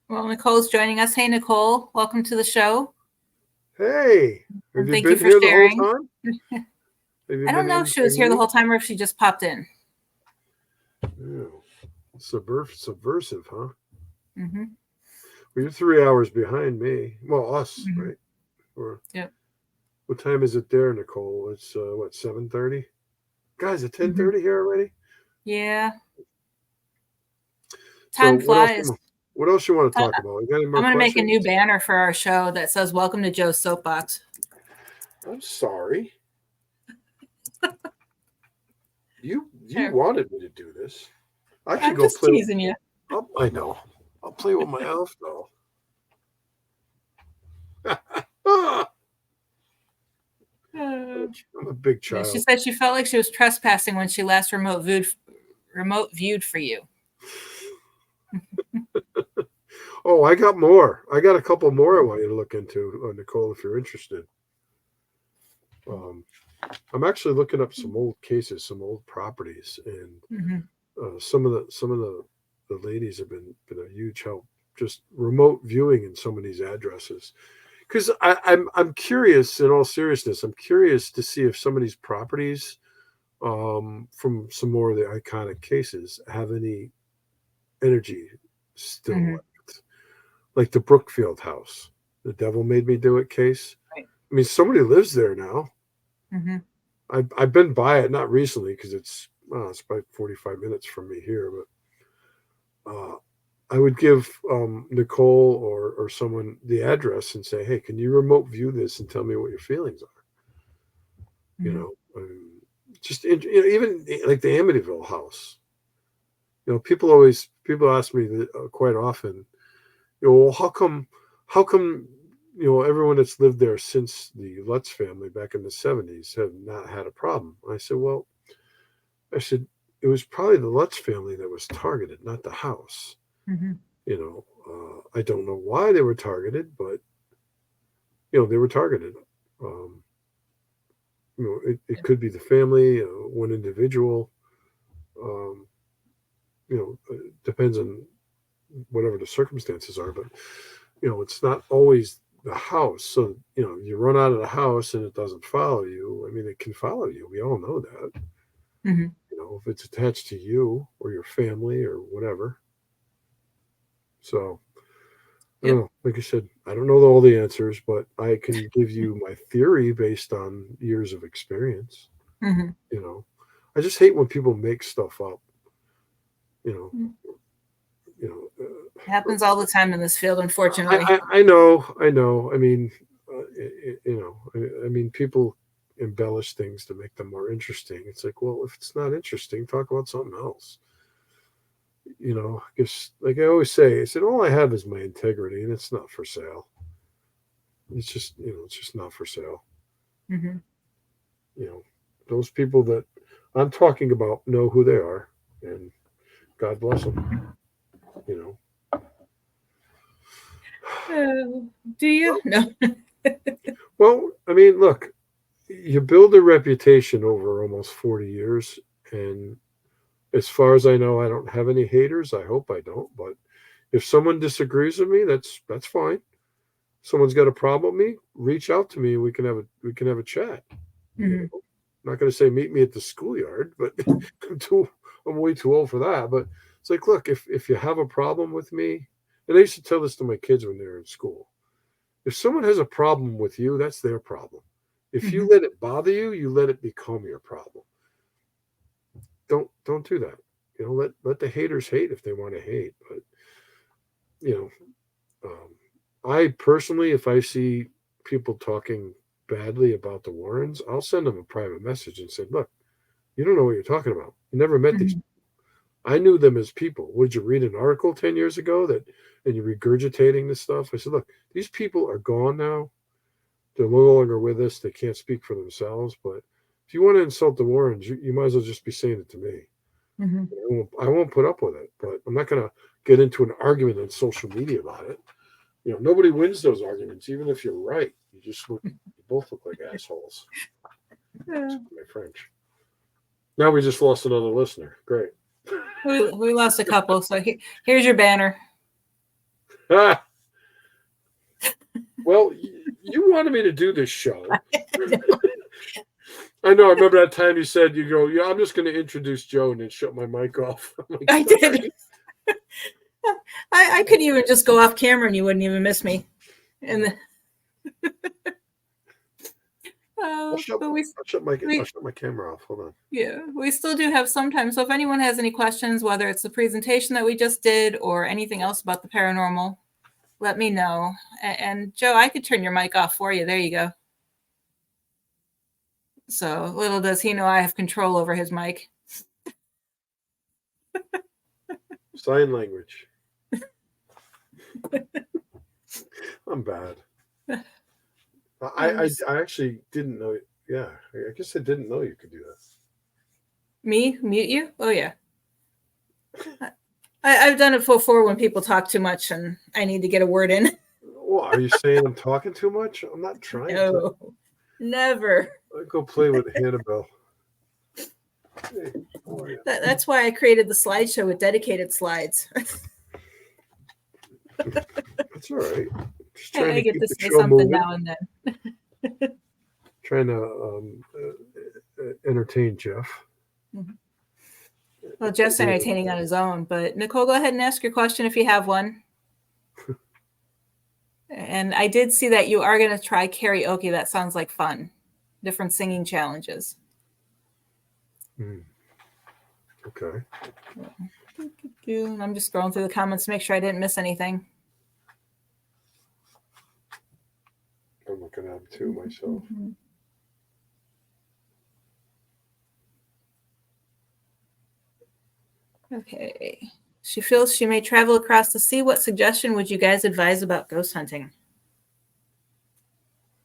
Well, Nicole's joining us. Hey, Nicole, welcome to the show. Hey, have you Thank been you for here sharing. the whole time? I don't know if she was here the whole time or if she just popped in. Oh, subversive, huh? Mm-hmm. Well, you're 3 hours behind me. Well, us, right? Yep. What time is it there, Nicole? It's 7:30. Guys, it's 10:30 here already. Yeah. Time flies. What else you want to talk about? You got any more I'm going to make a questions? new banner for our show that says "Welcome to Joe's Soapbox." I'm sorry. You wanted me to do this. I'm just teasing you. I know. I'll play with my elf doll. I'm a big Yeah, she child. said she felt like she was trespassing when she last remote viewed for you. Oh, I got more. I got a couple more I want you to look into, Nicole, if you're interested. I'm actually looking up some old cases, some old properties, and some of the ladies have been a huge help. Just remote viewing in some of these addresses, because I'm curious. In all seriousness, I'm curious to see if some of these properties, from some more of the iconic cases, have any energy still left, like the Brookfield house, the Devil Made Me Do It case. Right. I mean, somebody lives there now. Mm-hmm. I've been by it, not recently, because it's about 45 minutes from me here, but I would give Nicole or someone the address and say, hey, can you remote view this and tell me what your feelings are? Mm-hmm. Just even like the Amityville house. People ask me that, quite often, well, how come everyone that's lived there since the Lutz family back in the 70s have not had a problem? I said it was probably the Lutz family that was targeted, not the house. Mm-hmm. I don't know why they were targeted, but they were targeted. Um, it could be the family, one individual. Um, depends on whatever the circumstances are, but it's not always the house. So you run out of the house and it doesn't follow you. I mean, it can follow you. We all know that. Mm-hmm. If it's attached to you or your family or whatever. So I don't know. Like I said, I don't know all the answers, but I can give you my theory based on years of experience. Mm-hmm. I just hate when people make stuff up. You know, It happens all the time in this field, unfortunately. I know. I mean, I mean, people embellish things to make them more interesting. It's like, well, if it's not interesting, talk about something else. Because like I always say, I said, all I have is my integrity, and it's not for sale. It's just not for sale. Mm-hmm. Those people that I'm talking about know who they are, and God bless them. Do you? No. Well, I mean, look, you build a reputation over almost 40 years, and as far as I know, I don't have any haters. I hope I don't, but if someone disagrees with me, that's fine. Someone's got a problem with me, reach out to me and we can have a chat. Mm-hmm. I'm not going to say meet me at the schoolyard, but I'm way too old for that. But it's like, look, if you have a problem with me, and I used to tell this to my kids when they were in school. If someone has a problem with you, that's their problem. If you let it bother you, you let it become your problem. Don't do that. Let the haters hate if they want to hate. But you I personally, if I see people talking badly about the Warrens, I'll send them a private message and say, look, you don't know what you're talking about. You never met these Mm-hmm. people. I knew them as people. Would you read an article 10 years ago and you're regurgitating this stuff? I said, look, these people are gone now. They're no longer with us. They can't speak for themselves. But if you want to insult the Warrens, you might as well just be saying it to me. Mm-hmm. I won't put up with it, but I'm not going to get into an argument on social media about it. Nobody wins those arguments, even if you're right. You both look like assholes. Yeah. My French. Now we just lost another listener. Great. We lost a couple, so here's your banner. Ah, well, you wanted me to do this show. I know. I remember that time you said, you go, yeah, I'm just going to introduce Joe and then shut my mic off. Like, I did. I could even just go off camera and you wouldn't even miss me. And I'll shut my camera off. Hold on. Yeah, we still do have some time. So if anyone has any questions, whether it's the presentation that we just did or anything else about the paranormal, let me know. And Joe, I could turn your mic off for you. There you go. So little does he know I have control over his mic. Sign language. I'm bad. I actually didn't know. Yeah, I guess I didn't know you could do that. Me? Mute you? Oh, yeah. I've done it before when people talk too much and I need to get a word in. Well, are you saying I'm talking too much? I'm not trying to. No, never. I go play with Hannibal. Hey, how are you? That's why I created the slideshow with dedicated slides. That's all right. Just trying I to get keep to the say show something moving. now and then. Trying to entertain Jeff. Mm-hmm. Well, Jeff's entertaining on his own, but Nicole, go ahead and ask your question if you have one. And I did see that you are going to try karaoke. That sounds like fun. Different singing challenges. Okay. I'm just scrolling through the comments to make sure I didn't miss anything. I'm looking at them too myself. Mm-hmm. Okay. She feels she may travel across the sea. What suggestion would you guys advise about ghost hunting?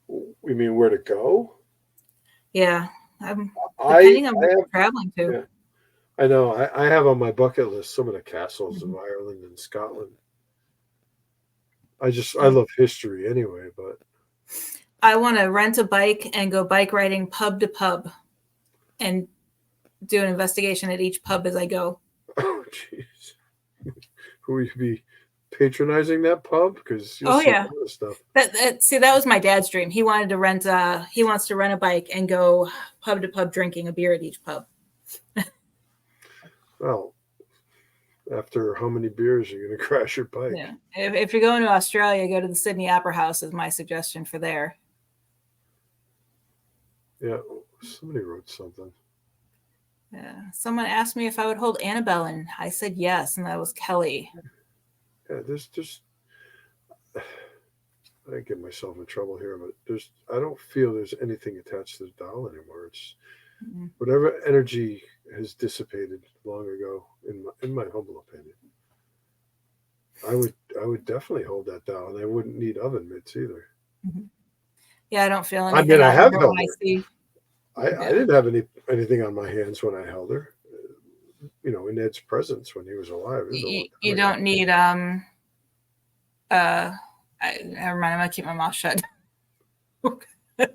You mean where to go? Yeah. Depending on where you're have, traveling to. Yeah, I know. I have on my bucket list some of the castles of Ireland and Scotland. I love history anyway, but I want to rent a bike and go bike riding pub to pub and do an investigation at each pub as I go. oh jeez. Will you be patronizing that pub? Because you'll see a lot of stuff. That was my dad's dream. He wanted to rent he wants to rent a bike and go pub to pub drinking a beer at each pub. Well, after how many beers are you going to crash your bike? Yeah. If you're going to Australia, go to the Sydney Opera House is my suggestion for there. Yeah, somebody wrote something. Yeah. Someone asked me if I would hold Annabelle, and I said yes, and that was Kelly. Yeah, there's just I get myself in trouble here, but I don't feel there's anything attached to the doll anymore. It's whatever energy has dissipated long ago, in my humble opinion. I would definitely hold that doll, and I wouldn't need oven mitts either. Mm-hmm. Yeah, I don't feel anything. I mean, I have held her. I didn't have anything on my hands when I held her. You know, in Ed's presence when he was alive. You don't need never mind, I'm gonna keep my mouth shut. I'm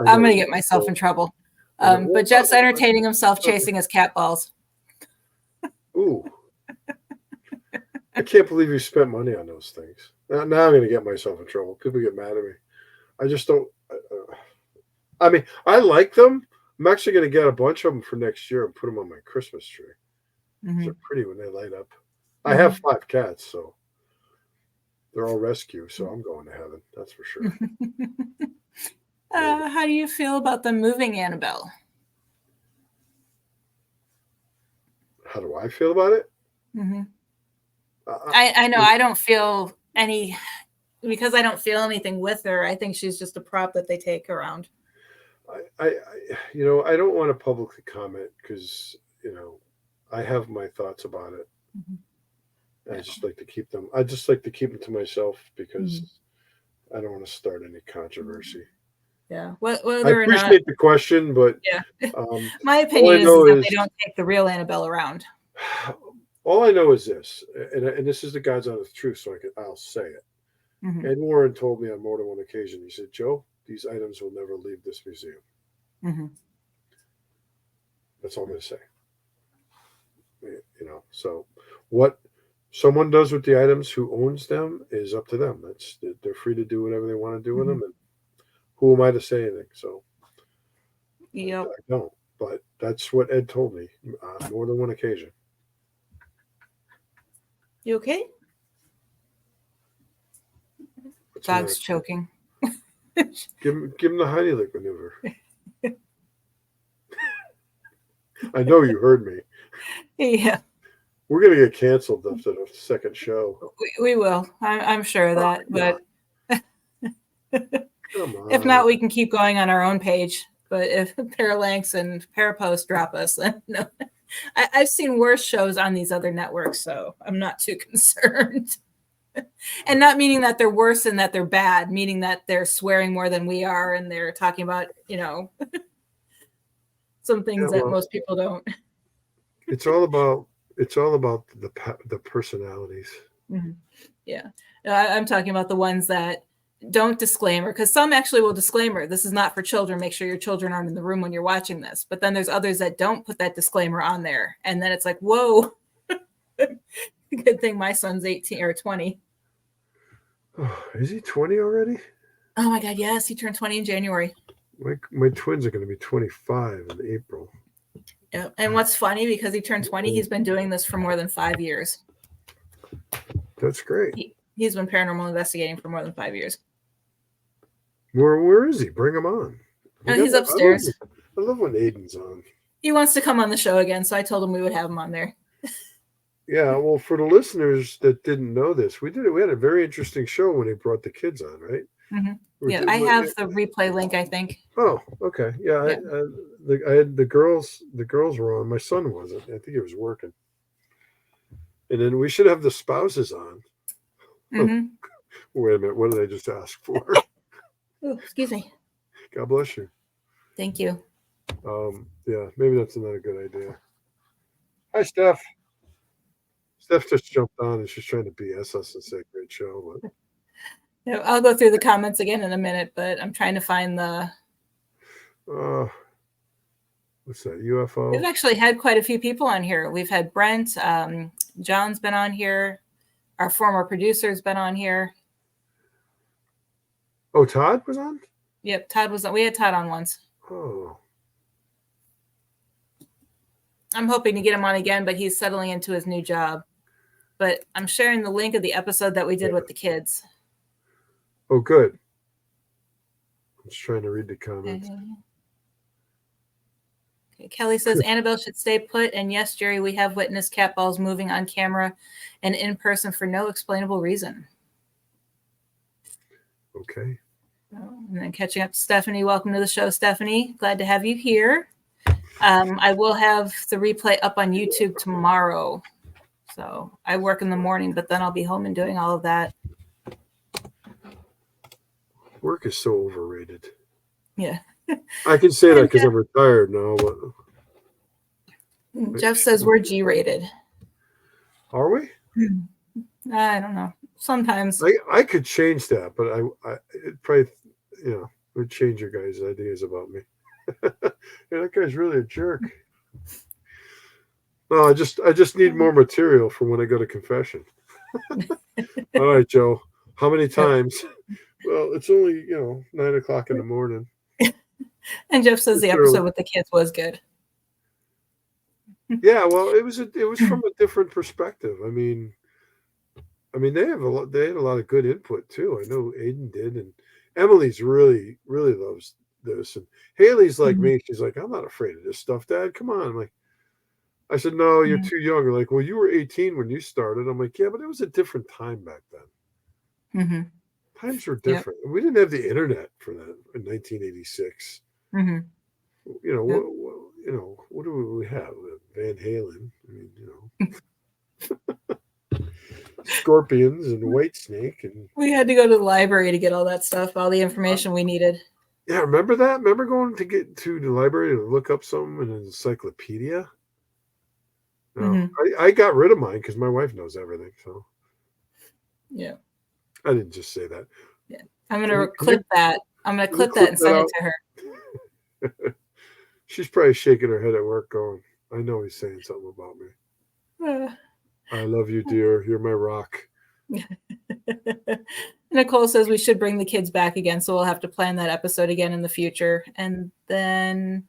gonna get myself in trouble. But Jeff's entertaining himself chasing his cat balls. Ooh. I can't believe you spent money on those things. Now I'm going to get myself in trouble. People get mad at me. I just don't. I mean, I like them. I'm actually going to get a bunch of them for next year and put them on my Christmas tree. Mm-hmm. They're pretty when they light up. I have 5 cats, so they're all rescue. So I'm going to heaven. That's for sure. How do you feel about them moving Annabelle? How do I feel about it? Mm-hmm. I know I don't feel any because I don't feel anything with her. I think she's just a prop that they take around. I I don't want to publicly comment because I have my thoughts about it. Mm-hmm. I just like to keep them. I just like to keep them to myself because I don't want to start any controversy. Yeah. I appreciate the question, but yeah, my opinion is that they don't take the real Annabelle around. All I know is this, and this is the God's honest truth, so I'll say it. Mm-hmm. Ed Warren told me on more than one occasion. He said, "Joe, these items will never leave this museum." Mm-hmm. That's all I'm going to say. So what someone does with the items, who owns them, is up to them. They're free to do whatever they want to do with them, and who am I to say anything? So I don't. But that's what Ed told me on more than one occasion. You okay? Dog's choking. Give him the Heimlich maneuver. I know you heard me. Yeah. We're going to get canceled after the second show. We will. I'm sure of that. But if not, we can keep going on our own page. But if Paralanx and Parapost drop us, then no. I've seen worse shows on these other networks, so I'm not too concerned. And not meaning that they're worse and that they're bad, meaning that they're swearing more than we are and they're talking about, some things that most people don't. It's all about the personalities. Mm-hmm. Yeah. I'm talking about the ones that don't disclaimer, because some actually will disclaimer, this is not for children. Make sure your children aren't in the room when you're watching this. But then there's others that don't put that disclaimer on there. And then it's like, whoa. Good thing my son's 18 or 20. Oh, is he 20 already? Oh my God, yes. He turned 20 in January. My twins are going to be 25 in April. Yeah. And what's funny, because he turned 20, he's been doing this for more than 5 years. That's great. He's been paranormal investigating for more than 5 years. Where is he? Bring him on. He's upstairs. I love when Aiden's on. He wants to come on the show again, so I told him we would have him on there. Yeah, well, for the listeners that didn't know this, we had a very interesting show when he brought the kids on, right? Mm-hmm. Yeah, I have the replay link, I think. Oh, okay. Yeah, I had the girls were on. My son wasn't. I think he was working. And then we should have the spouses on. Mm-hmm. Wait a minute. What did I just ask for? Oh, excuse me. God bless you. Thank you. Yeah, maybe that's not a good idea. Hi, Steph. Steph just jumped on and she's trying to BS us and say great show. But... Yeah, I'll go through the comments again in a minute, but I'm trying to find the... what's that, UFO? We've actually had quite a few people on here. We've had Brent. John's been on here. Our former producer's been on here. Oh, Todd was on? Yep, Todd was on. We had Todd on once. Oh. I'm hoping to get him on again, but he's settling into his new job. But I'm sharing the link of the episode that we did with the kids. Oh, good. I'm just trying to read the comments. Okay. Kelly says, Annabelle should stay put. And yes, Jerry, we have witnessed cat balls moving on camera and in person for no explainable reason. Okay. And then catching up to Stephanie. Welcome to the show, Stephanie. Glad to have you here. I will have the replay up on YouTube tomorrow. So I work in the morning, but then I'll be home and doing all of that. Work is so overrated. Yeah. I can say that because I'm retired now. But... Jeff says we're G-rated. Are we? I don't know. Sometimes. I could change that, but it probably, would change your guys' ideas about me. Yeah, that guy's really a jerk. No, I just need more material for when I go to confession. All right, Joe. How many times? Well, it's only 9:00 in the morning. And Jeff says the episode with the kids was good. Yeah, well, it was from a different perspective. I mean, they had a lot of good input too. I know Aiden did, and Emily's really, really loves this. And Haley's like me. She's like, I'm not afraid of this stuff, Dad. Come on. I said, no, you're too young. They're like, well, you were 18 when you started. I'm like, yeah, but it was a different time back then. Mm-hmm. Times were different. Yep. We didn't have the internet for that in 1986. Mm-hmm. What do we have? Van Halen. Scorpions and Whitesnake, and we had to go to the library to get all that stuff, all the information we needed. Yeah, remember that? Remember going to get to the library to look up something in an encyclopedia? No, I got rid of mine because my wife knows everything. So yeah, I didn't just say that. Yeah, I'm gonna clip that. I'm gonna clip that and send it to her. She's probably shaking her head at work, going, "I know he's saying something about me." I love you, dear. You're my rock. Nicole says we should bring the kids back again, so we'll have to plan that episode again in the future. And then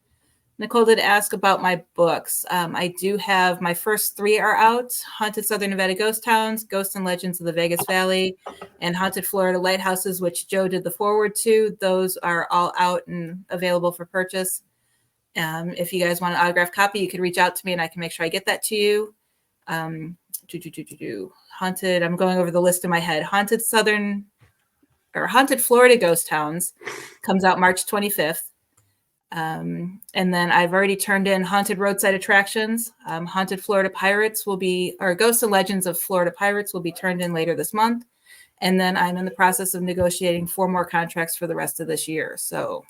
Nicole did ask about my books. I do have my first 3 are out: Haunted Southern Nevada Ghost Towns, Ghosts and Legends of the Vegas Valley, and Haunted Florida Lighthouses, which Joe did the foreword to. Those are all out and available for purchase. If you guys want an autographed copy, you could reach out to me and I can make sure I get that to you. Haunted, I'm going over the list in my head. Haunted Florida Ghost Towns comes out March 25th. And then I've already turned in Haunted Roadside Attractions. Haunted Florida Pirates or Ghosts and Legends of Florida Pirates will be turned in later this month. And then I'm in the process of negotiating 4 more contracts for the rest of this year. So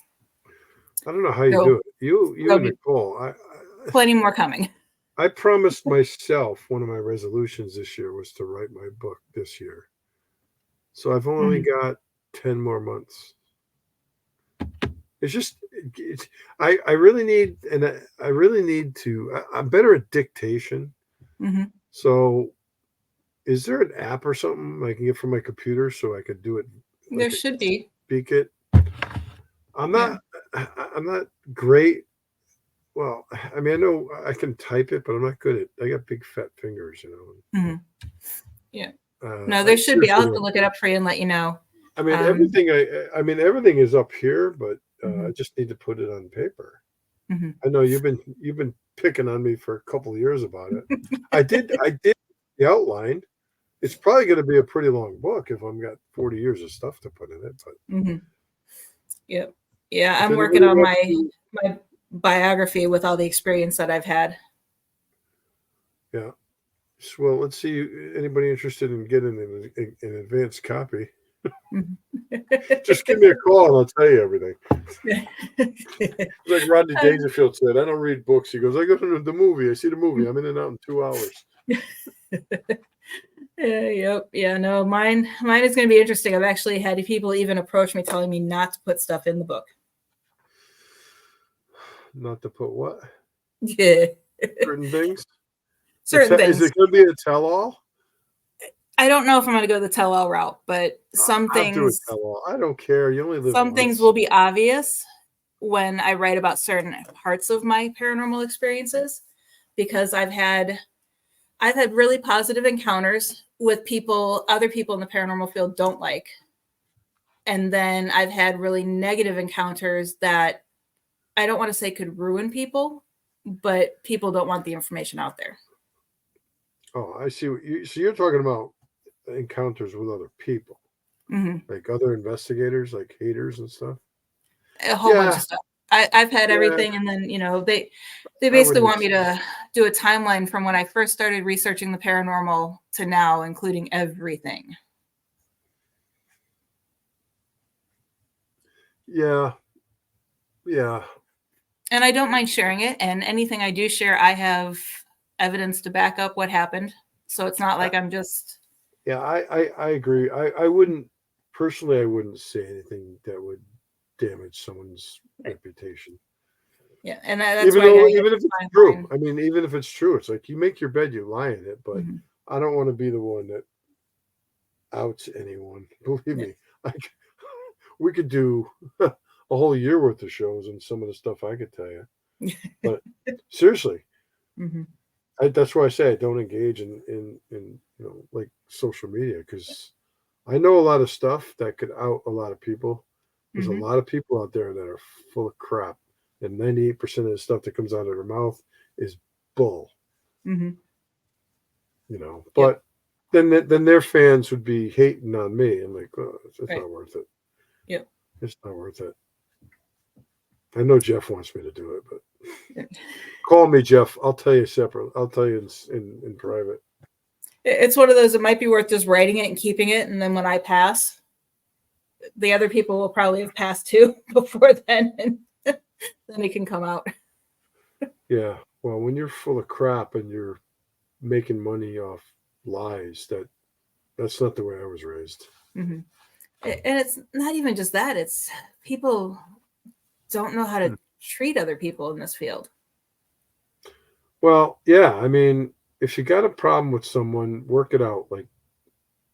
I don't know how you do it. You there'll and be Nicole. plenty more coming. I promised myself one of my resolutions this year was to write my book this year. So I've only got 10 more months. It's just, I really need, and I really need to, I'm better at dictation. So is there an app or something I can get from my computer so I could do it? Like There should be. Speak it. I'm not great. Well, I mean, I know I can type it, but I'm not good at, I got big fat fingers, you know. Yeah. No, there should be. I'll have to look it up for you and let you know. I mean, everything is up here, but I just need to put it on paper. I know you've been picking on me for a couple of years about it. I did the outline. It's probably going to be a pretty long book if I've got 40 years of stuff to put in it. But Yep. Yeah, I'm working on my biography with all the experience that I've had. Yeah. Well, let's see. Anybody interested in getting an advanced copy? Just give me a call and I'll tell you everything. Like Rodney Dangerfield said, I don't read books. He goes, I go to the movie. I see the movie. I'm in and out in 2 hours. Yep. Yeah, no, mine is going to be interesting. I've actually had people even approach me telling me not to put stuff in the book. Not to put what? Yeah. Certain things? Certain things. Is it going to be a tell-all? I don't know if I'm going to go the tell-all route, but some things. I'll do a tell-all. I don't care. You only live Some once. things will be obvious when I write about certain parts of my paranormal experiences, because I've had really positive encounters with other people in the paranormal field don't like. And then I've had really negative encounters that I don't want to say could ruin people, but people don't want the information out there. Oh, I see. So you're talking about encounters with other people, like other investigators, like haters and stuff. A whole bunch of stuff. I've had everything, and then they basically want me to do a timeline from when I first started researching the paranormal to now, including everything. Yeah. And I don't mind sharing it, and anything I do share, I have evidence to back up what happened. So it's not like I'm just. Yeah, I agree. I wouldn't personally. I wouldn't say anything that would damage someone's reputation. Yeah, and that's even if it's true. Line. I mean, even if it's true, it's like you make your bed, you lie in it. But I don't want to be the one that outs anyone. Believe me, we could do a whole year worth of shows and some of the stuff I could tell you. But seriously, that's why I say I don't engage in like social media, because I know a lot of stuff that could out a lot of people. There's a lot of people out there that are full of crap, and 98% of the stuff that comes out of their mouth is bull. But then their fans would be hating on me. I'm like, oh, it's not worth it. Yep. It's not worth it. I know Jeff wants me to do it, but call me, Jeff. I'll tell you separate. I'll tell you in private. It's one of those. It might be worth just writing it and keeping it, and then when I pass, the other people will probably have passed too before then, and then it can come out. Yeah. Well, when you're full of crap and you're making money off lies, that's not the way I was raised. And it's not even just that. It's people don't know how to treat other people in this field. Well, yeah. I mean, if you got a problem with someone, work it out like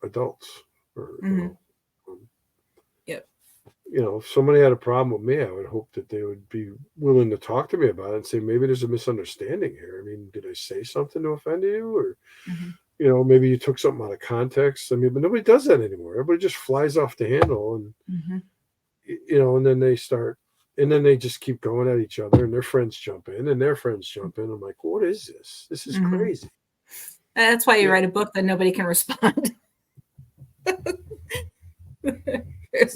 adults. Or, Yep. If somebody had a problem with me, I would hope that they would be willing to talk to me about it and say, maybe there's a misunderstanding here. I mean, did I say something to offend you? Or, maybe you took something out of context. I mean, but nobody does that anymore. Everybody just flies off the handle and, and then they just keep going at each other, and their friends jump in and their friends jump in. I'm like, what is this? This is crazy. That's why you write a book that nobody can respond.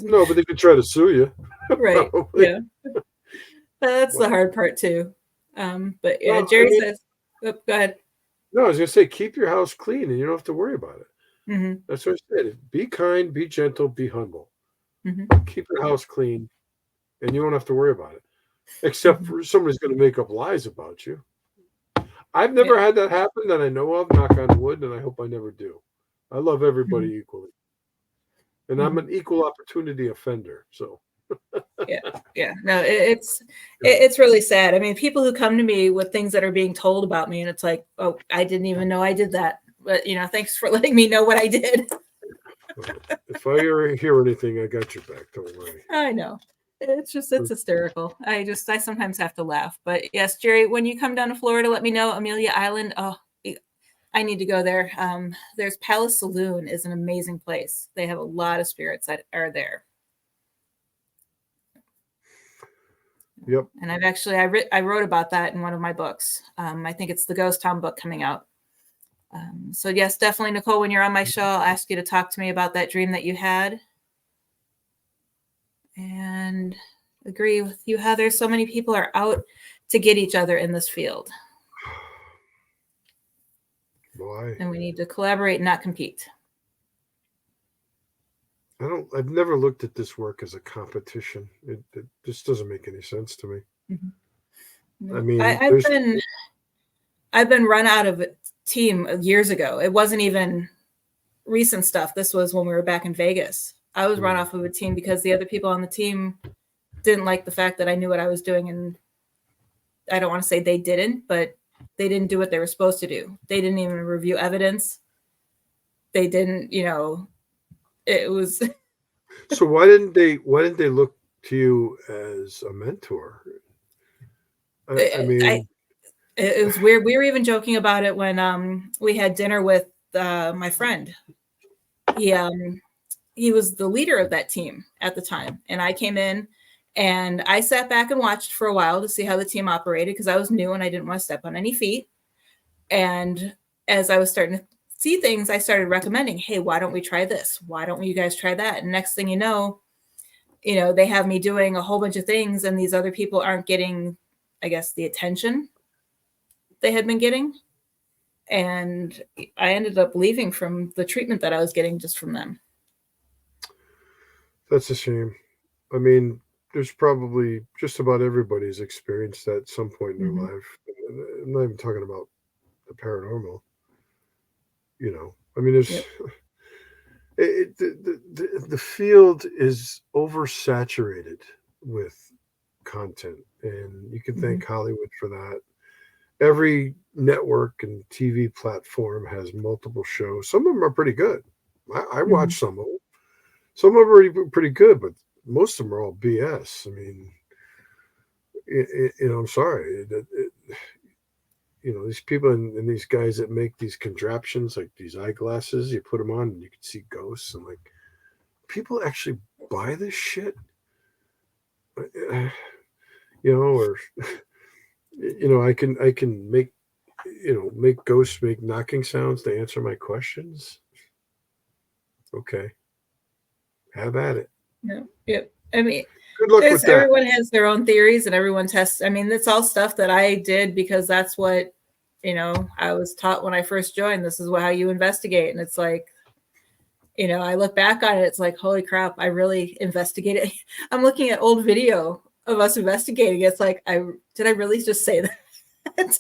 No, but they could try to sue you. Right. Yeah. That's the hard part too. But yeah, Jerry says, go ahead. No, I was going to say, keep your house clean and you don't have to worry about it. Mhm. That's what I said. Be kind, be gentle, be humble. Mhm. Keep your house clean, and you won't have to worry about it. Except Mhm. for somebody's going to make up lies about you. I've Yeah. never had that happen that I know of, knock on wood, and I hope I never do. I love everybody Mhm. equally. And I'm Mhm. an equal opportunity offender. So, Yeah. Yeah. No, it's yeah. it's really sad. I mean, people who come to me with things that are being told about me, and it's like, oh, I didn't even know I did that. But thanks for letting me know what I did. If I ever hear anything, I got your back. Don't worry. I know. It's hysterical. I sometimes have to laugh. But yes, Jerry, when you come down to Florida, let me know. Amelia Island. Oh, I need to go there. There's Palace Saloon is an amazing place. They have a lot of spirits that are there. Yep. And I've actually I wrote about that in one of my books. I think it's the Ghost Town book coming out. So yes, definitely, Nicole. When you're on my show, I'll ask you to talk to me about that dream that you had. And agree with you, Heather. So many people are out to get each other in this field, Why? and we need to collaborate, not compete. I've never looked at this work as a competition. It just doesn't make any sense to me. Mm-hmm. I mean, I've there's been run out of a team years ago. It wasn't even recent stuff. This was when we were back in Vegas. I was run off of a team because the other people on the team didn't like the fact that I knew what I was doing, and I don't want to say they didn't, but they didn't do what they were supposed to do. They didn't even review evidence. They didn't, it was so why didn't they look to you as a mentor? I I, mean, it was weird. We were even joking about it when we had dinner with my friend. He was the leader of that team at the time, and I came in and I sat back and watched for a while to see how the team operated because I was new and I didn't want to step on any feet. And as I was starting to see things, I started recommending, hey, why don't we try this? Why don't you guys try that? And next thing they have me doing a whole bunch of things, and these other people aren't getting, I guess, the attention they had been getting. And I ended up leaving from the treatment that I was getting just from them. that's a shame. I mean, there's probably just about everybody's experienced that at some point in their Mm-hmm. life. I'm not even talking about the paranormal. I mean, there's Yep. the field is oversaturated with content, and you can Mm-hmm. thank Hollywood for that. Every network and TV platform has multiple shows. Some of them are pretty good. I Mm-hmm. watch some of them. Some of them are pretty good, but most of them are all BS. I mean, I'm sorry. These people and these guys that make these contraptions, like these eyeglasses, you put them on and you can see ghosts. And like, people actually buy this shit, or I can make ghosts make knocking sounds to answer my questions. Okay, have at it. Yeah. Yep. I mean, Good luck there's with that. everyone has their own theories and everyone tests. I mean, it's all stuff that I did because that's what, I was taught when I first joined. This is how you investigate. And it's like, I look back on it, it's like, holy crap, I really investigated. I'm looking at old video of us investigating. It's like, did I really just say that?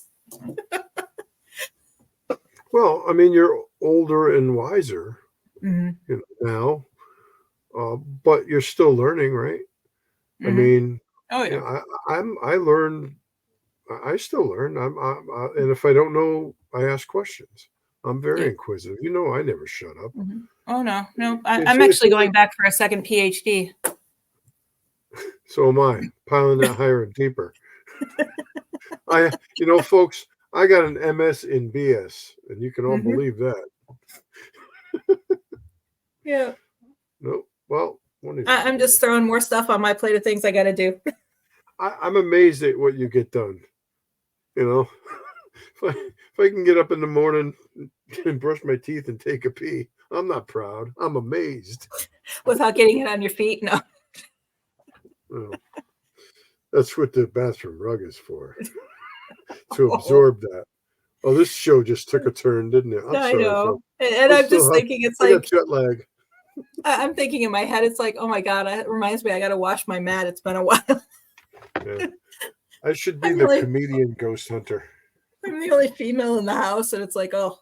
Well, I mean, you're older and wiser, Mm-hmm. now, but you're still learning, right? I Mm-hmm. mean, Oh yeah. I learn. I still learn. And if I don't know, I ask questions. I'm very Yeah. inquisitive. I never shut up. Mm-hmm. Oh no. It's I'm it's actually only going back for a second PhD. so am I, piling that higher and deeper. Folks, I got an MS in BS, and you can all Mm-hmm. believe that. Yeah. No, well, one of these I'm days. just throwing more stuff on my plate of things I got to do. I'm amazed at what you get done. You know, if I can get up in the morning and brush my teeth and take a pee, I'm not proud. I'm amazed. Without getting it on your feet. No. Well, that's what the bathroom rug is for, to Oh, absorb that. Oh, this show just took a turn, didn't it? I'm I sorry, know. folks. And I'm just thinking, it's I got like, jet lag. I'm thinking in my head, it's like, oh my God, it reminds me, I got to wash my mat. It's been a while. Yeah. I should be I'm the the, comedian ghost hunter. I'm the only female in the house, and it's like, oh,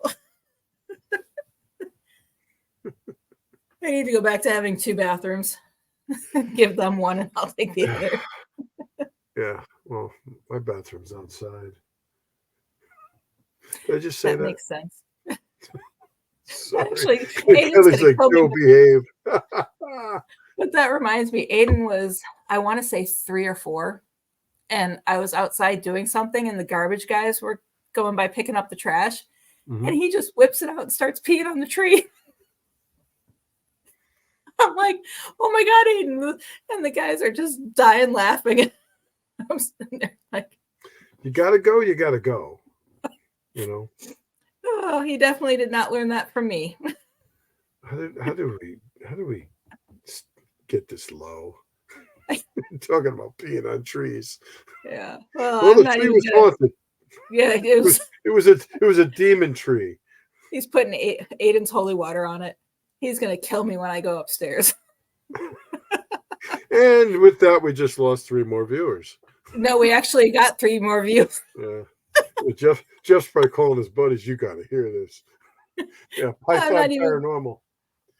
I need to go back to having 2 bathrooms. Give them one, and I'll take the other. Yeah. Well, my bathroom's outside. Did I just say That that? makes sense. Sorry. Actually, Aiden's Kelly's gonna like, kill me. Joe, behave. But that reminds me, Aiden was, I want to say 3 or 4, and I was outside doing something, and the garbage guys were going by picking up the trash, Mhm. and he just whips it out and starts peeing on the tree. I'm like, oh my God, Aiden. And the guys are just dying laughing. I'm sitting there like, You gotta go, you gotta go. You know? oh, he definitely did not learn that from me. How do we get this low? Talking about peeing on trees. Yeah. Well, Well, I'm the not tree even was gonna. haunted. Yeah, It was a demon tree. he's putting Aiden's holy water on it. He's gonna kill me when I go upstairs. And with that, we just lost 3 more viewers. No, we actually got 3 more views. Yeah. Jeff's probably calling his buddies. You got to hear this. Yeah, Python Paranormal.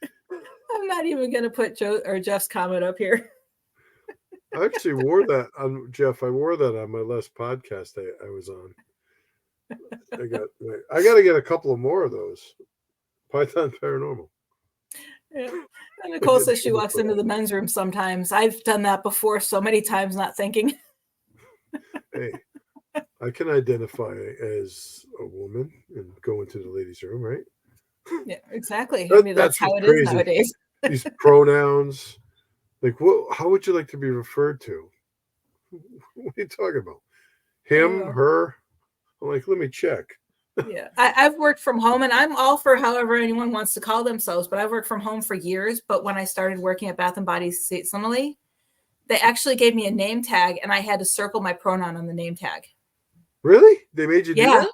I'm not even gonna put Joe or Jeff's comment up here. I actually wore that on Jeff. I wore that on my last podcast I was on. I got to get a couple of more of those. Python Paranormal. Yeah. And Nicole says she walks into the men's room sometimes. I've done that before so many times, not thinking. Hey, I can identify as a woman and go into the ladies' room, right? Yeah, exactly. I mean, that's how it is nowadays. These pronouns, like, what? How would you like to be referred to? What are you talking about? Him, her? I'm like, let me check. Yeah, I've worked from home, and I'm all for however anyone wants to call themselves, but I've worked from home for years. But when I started working at Bath & Body seasonally, they actually gave me a name tag, and I had to circle my pronoun on the name tag. Really? They made you do that?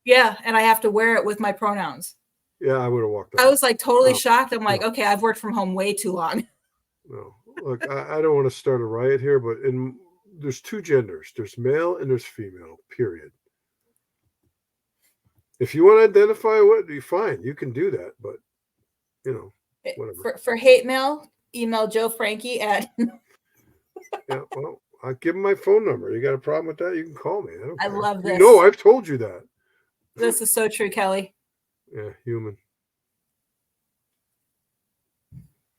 Yeah, and I have to wear it with my pronouns. Yeah, I would have walked out. I was like totally shocked. I'm like, okay, I've worked from home way too long. No, look, I don't want to start a riot here, but there's 2 genders. There's male and there's female, period. If you want to identify what, you fine. You can do that, but, you know, whatever. For hate mail, email Joe Franke at... Yeah, well, I'll give him my phone number. You got a problem with that? You can call me. I love this. No, I've told you that. This is so true, Kelly. Yeah, human.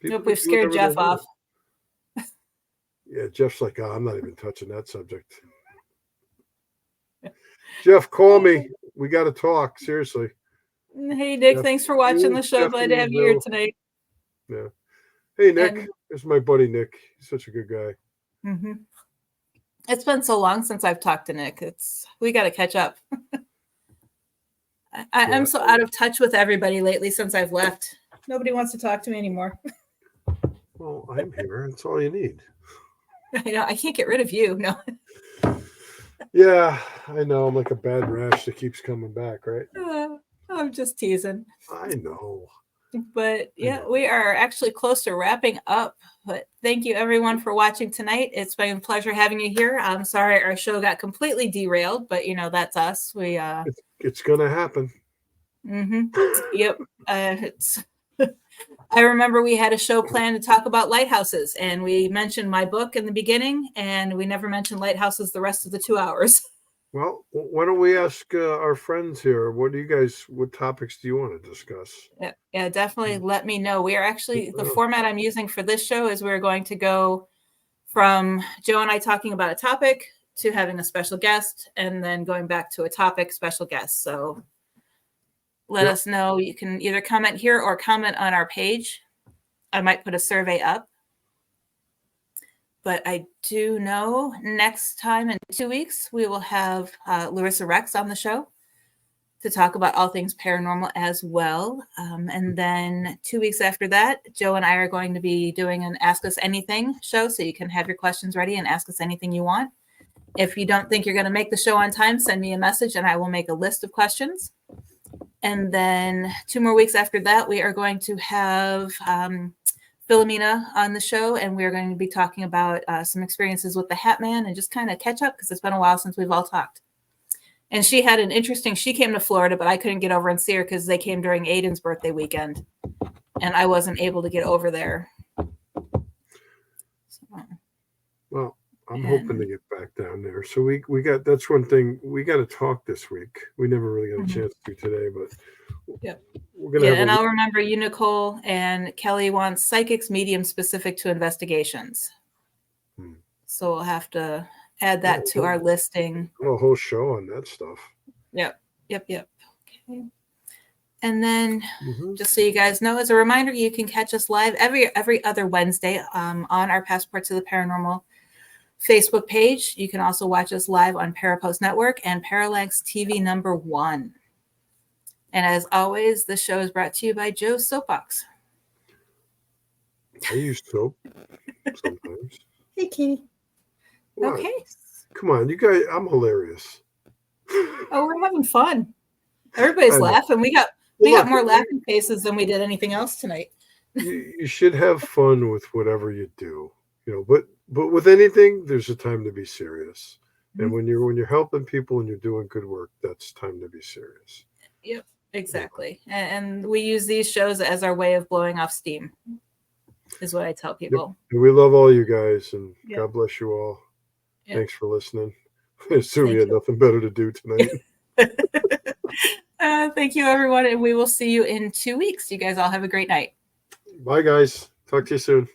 Nope, we've scared Jeff off. Yeah, Jeff's like, oh, I'm not even touching that subject. Jeff, call me. We got to talk. Seriously. Hey, Nick, Jeff, thanks for watching the show. Glad to have you here tonight. Yeah. Hey, Nick. This is my buddy, Nick. He's such a good guy. Mm-hmm. It's been so long since I've talked to Nick. We got to catch up. I'm so out of touch with everybody lately since I've left. Nobody wants to talk to me anymore. Well, I'm here. That's all you need. I know. I can't get rid of you. No. Yeah, I know. I'm like a bad rash that keeps coming back, right? I'm just teasing. I know. But yeah, we are actually close to wrapping up. But thank you, everyone, for watching tonight. It's been a pleasure having you here. I'm sorry our show got completely derailed, but that's us. It's gonna happen. Mm-hmm. Yep. I remember we had a show planned to talk about lighthouses, and we mentioned my book in the beginning, and we never mentioned lighthouses the rest of the 2 hours. Well, why don't we ask our friends here? What topics do you want to discuss? Yeah, definitely let me know. We are actually, the format I'm using for this show is we're going to go from Joe and I talking about a topic to having a special guest, and then going back to a topic, special guest. So let us know. You can either comment here or comment on our page. I might put a survey up. But I do know next time in 2 weeks, we will have Larissa Rex on the show to talk about all things paranormal as well. And then 2 weeks after that, Joe and I are going to be doing an Ask Us Anything show, so you can have your questions ready and ask us anything you want. If you don't think you're going to make the show on time, send me a message and I will make a list of questions. And then 2 more weeks after that, we are going to have Philomena on the show, and we're going to be talking about some experiences with the Hat Man and just kind of catch up because it's been a while since we've all talked. And she had an interesting, she came to Florida, but I couldn't get over and see her because they came during Aiden's birthday weekend. And I wasn't able to get over there. So, well, I'm hoping to get back down there. So we got, that's one thing, we got to talk this week. We never really got a chance to today, but we're going to have and I'll remember you, Nicole, and Kelly wants psychics medium specific to investigations. So we'll have to add that to our listing. A whole show on that stuff. Yep. Okay. And then just so you guys know, as a reminder, you can catch us live every other Wednesday on our Passport to the Paranormal Facebook page. You can also watch us live on Parapost Network and Parallax TV #1. And as always, the show is brought to you by Joe's Soapbox. I use soap sometimes. Hey, Katie. What? Okay. Come on, you guys, I'm hilarious. Oh, we're having fun. Everybody's laughing. We got more laughing faces than we did anything else tonight. You should have fun with whatever you do, but with anything, there's a time to be serious. And when you're helping people and you're doing good work, that's time to be serious. Yep, exactly. And we use these shows as our way of blowing off steam, is what I tell people. Yep. We love all you guys, and God bless you all. Yep. Thanks for listening. I assume you had nothing better to do tonight. Thank you, everyone, and we will see you in 2 weeks. You guys all have a great night. Bye, guys. Talk to you soon.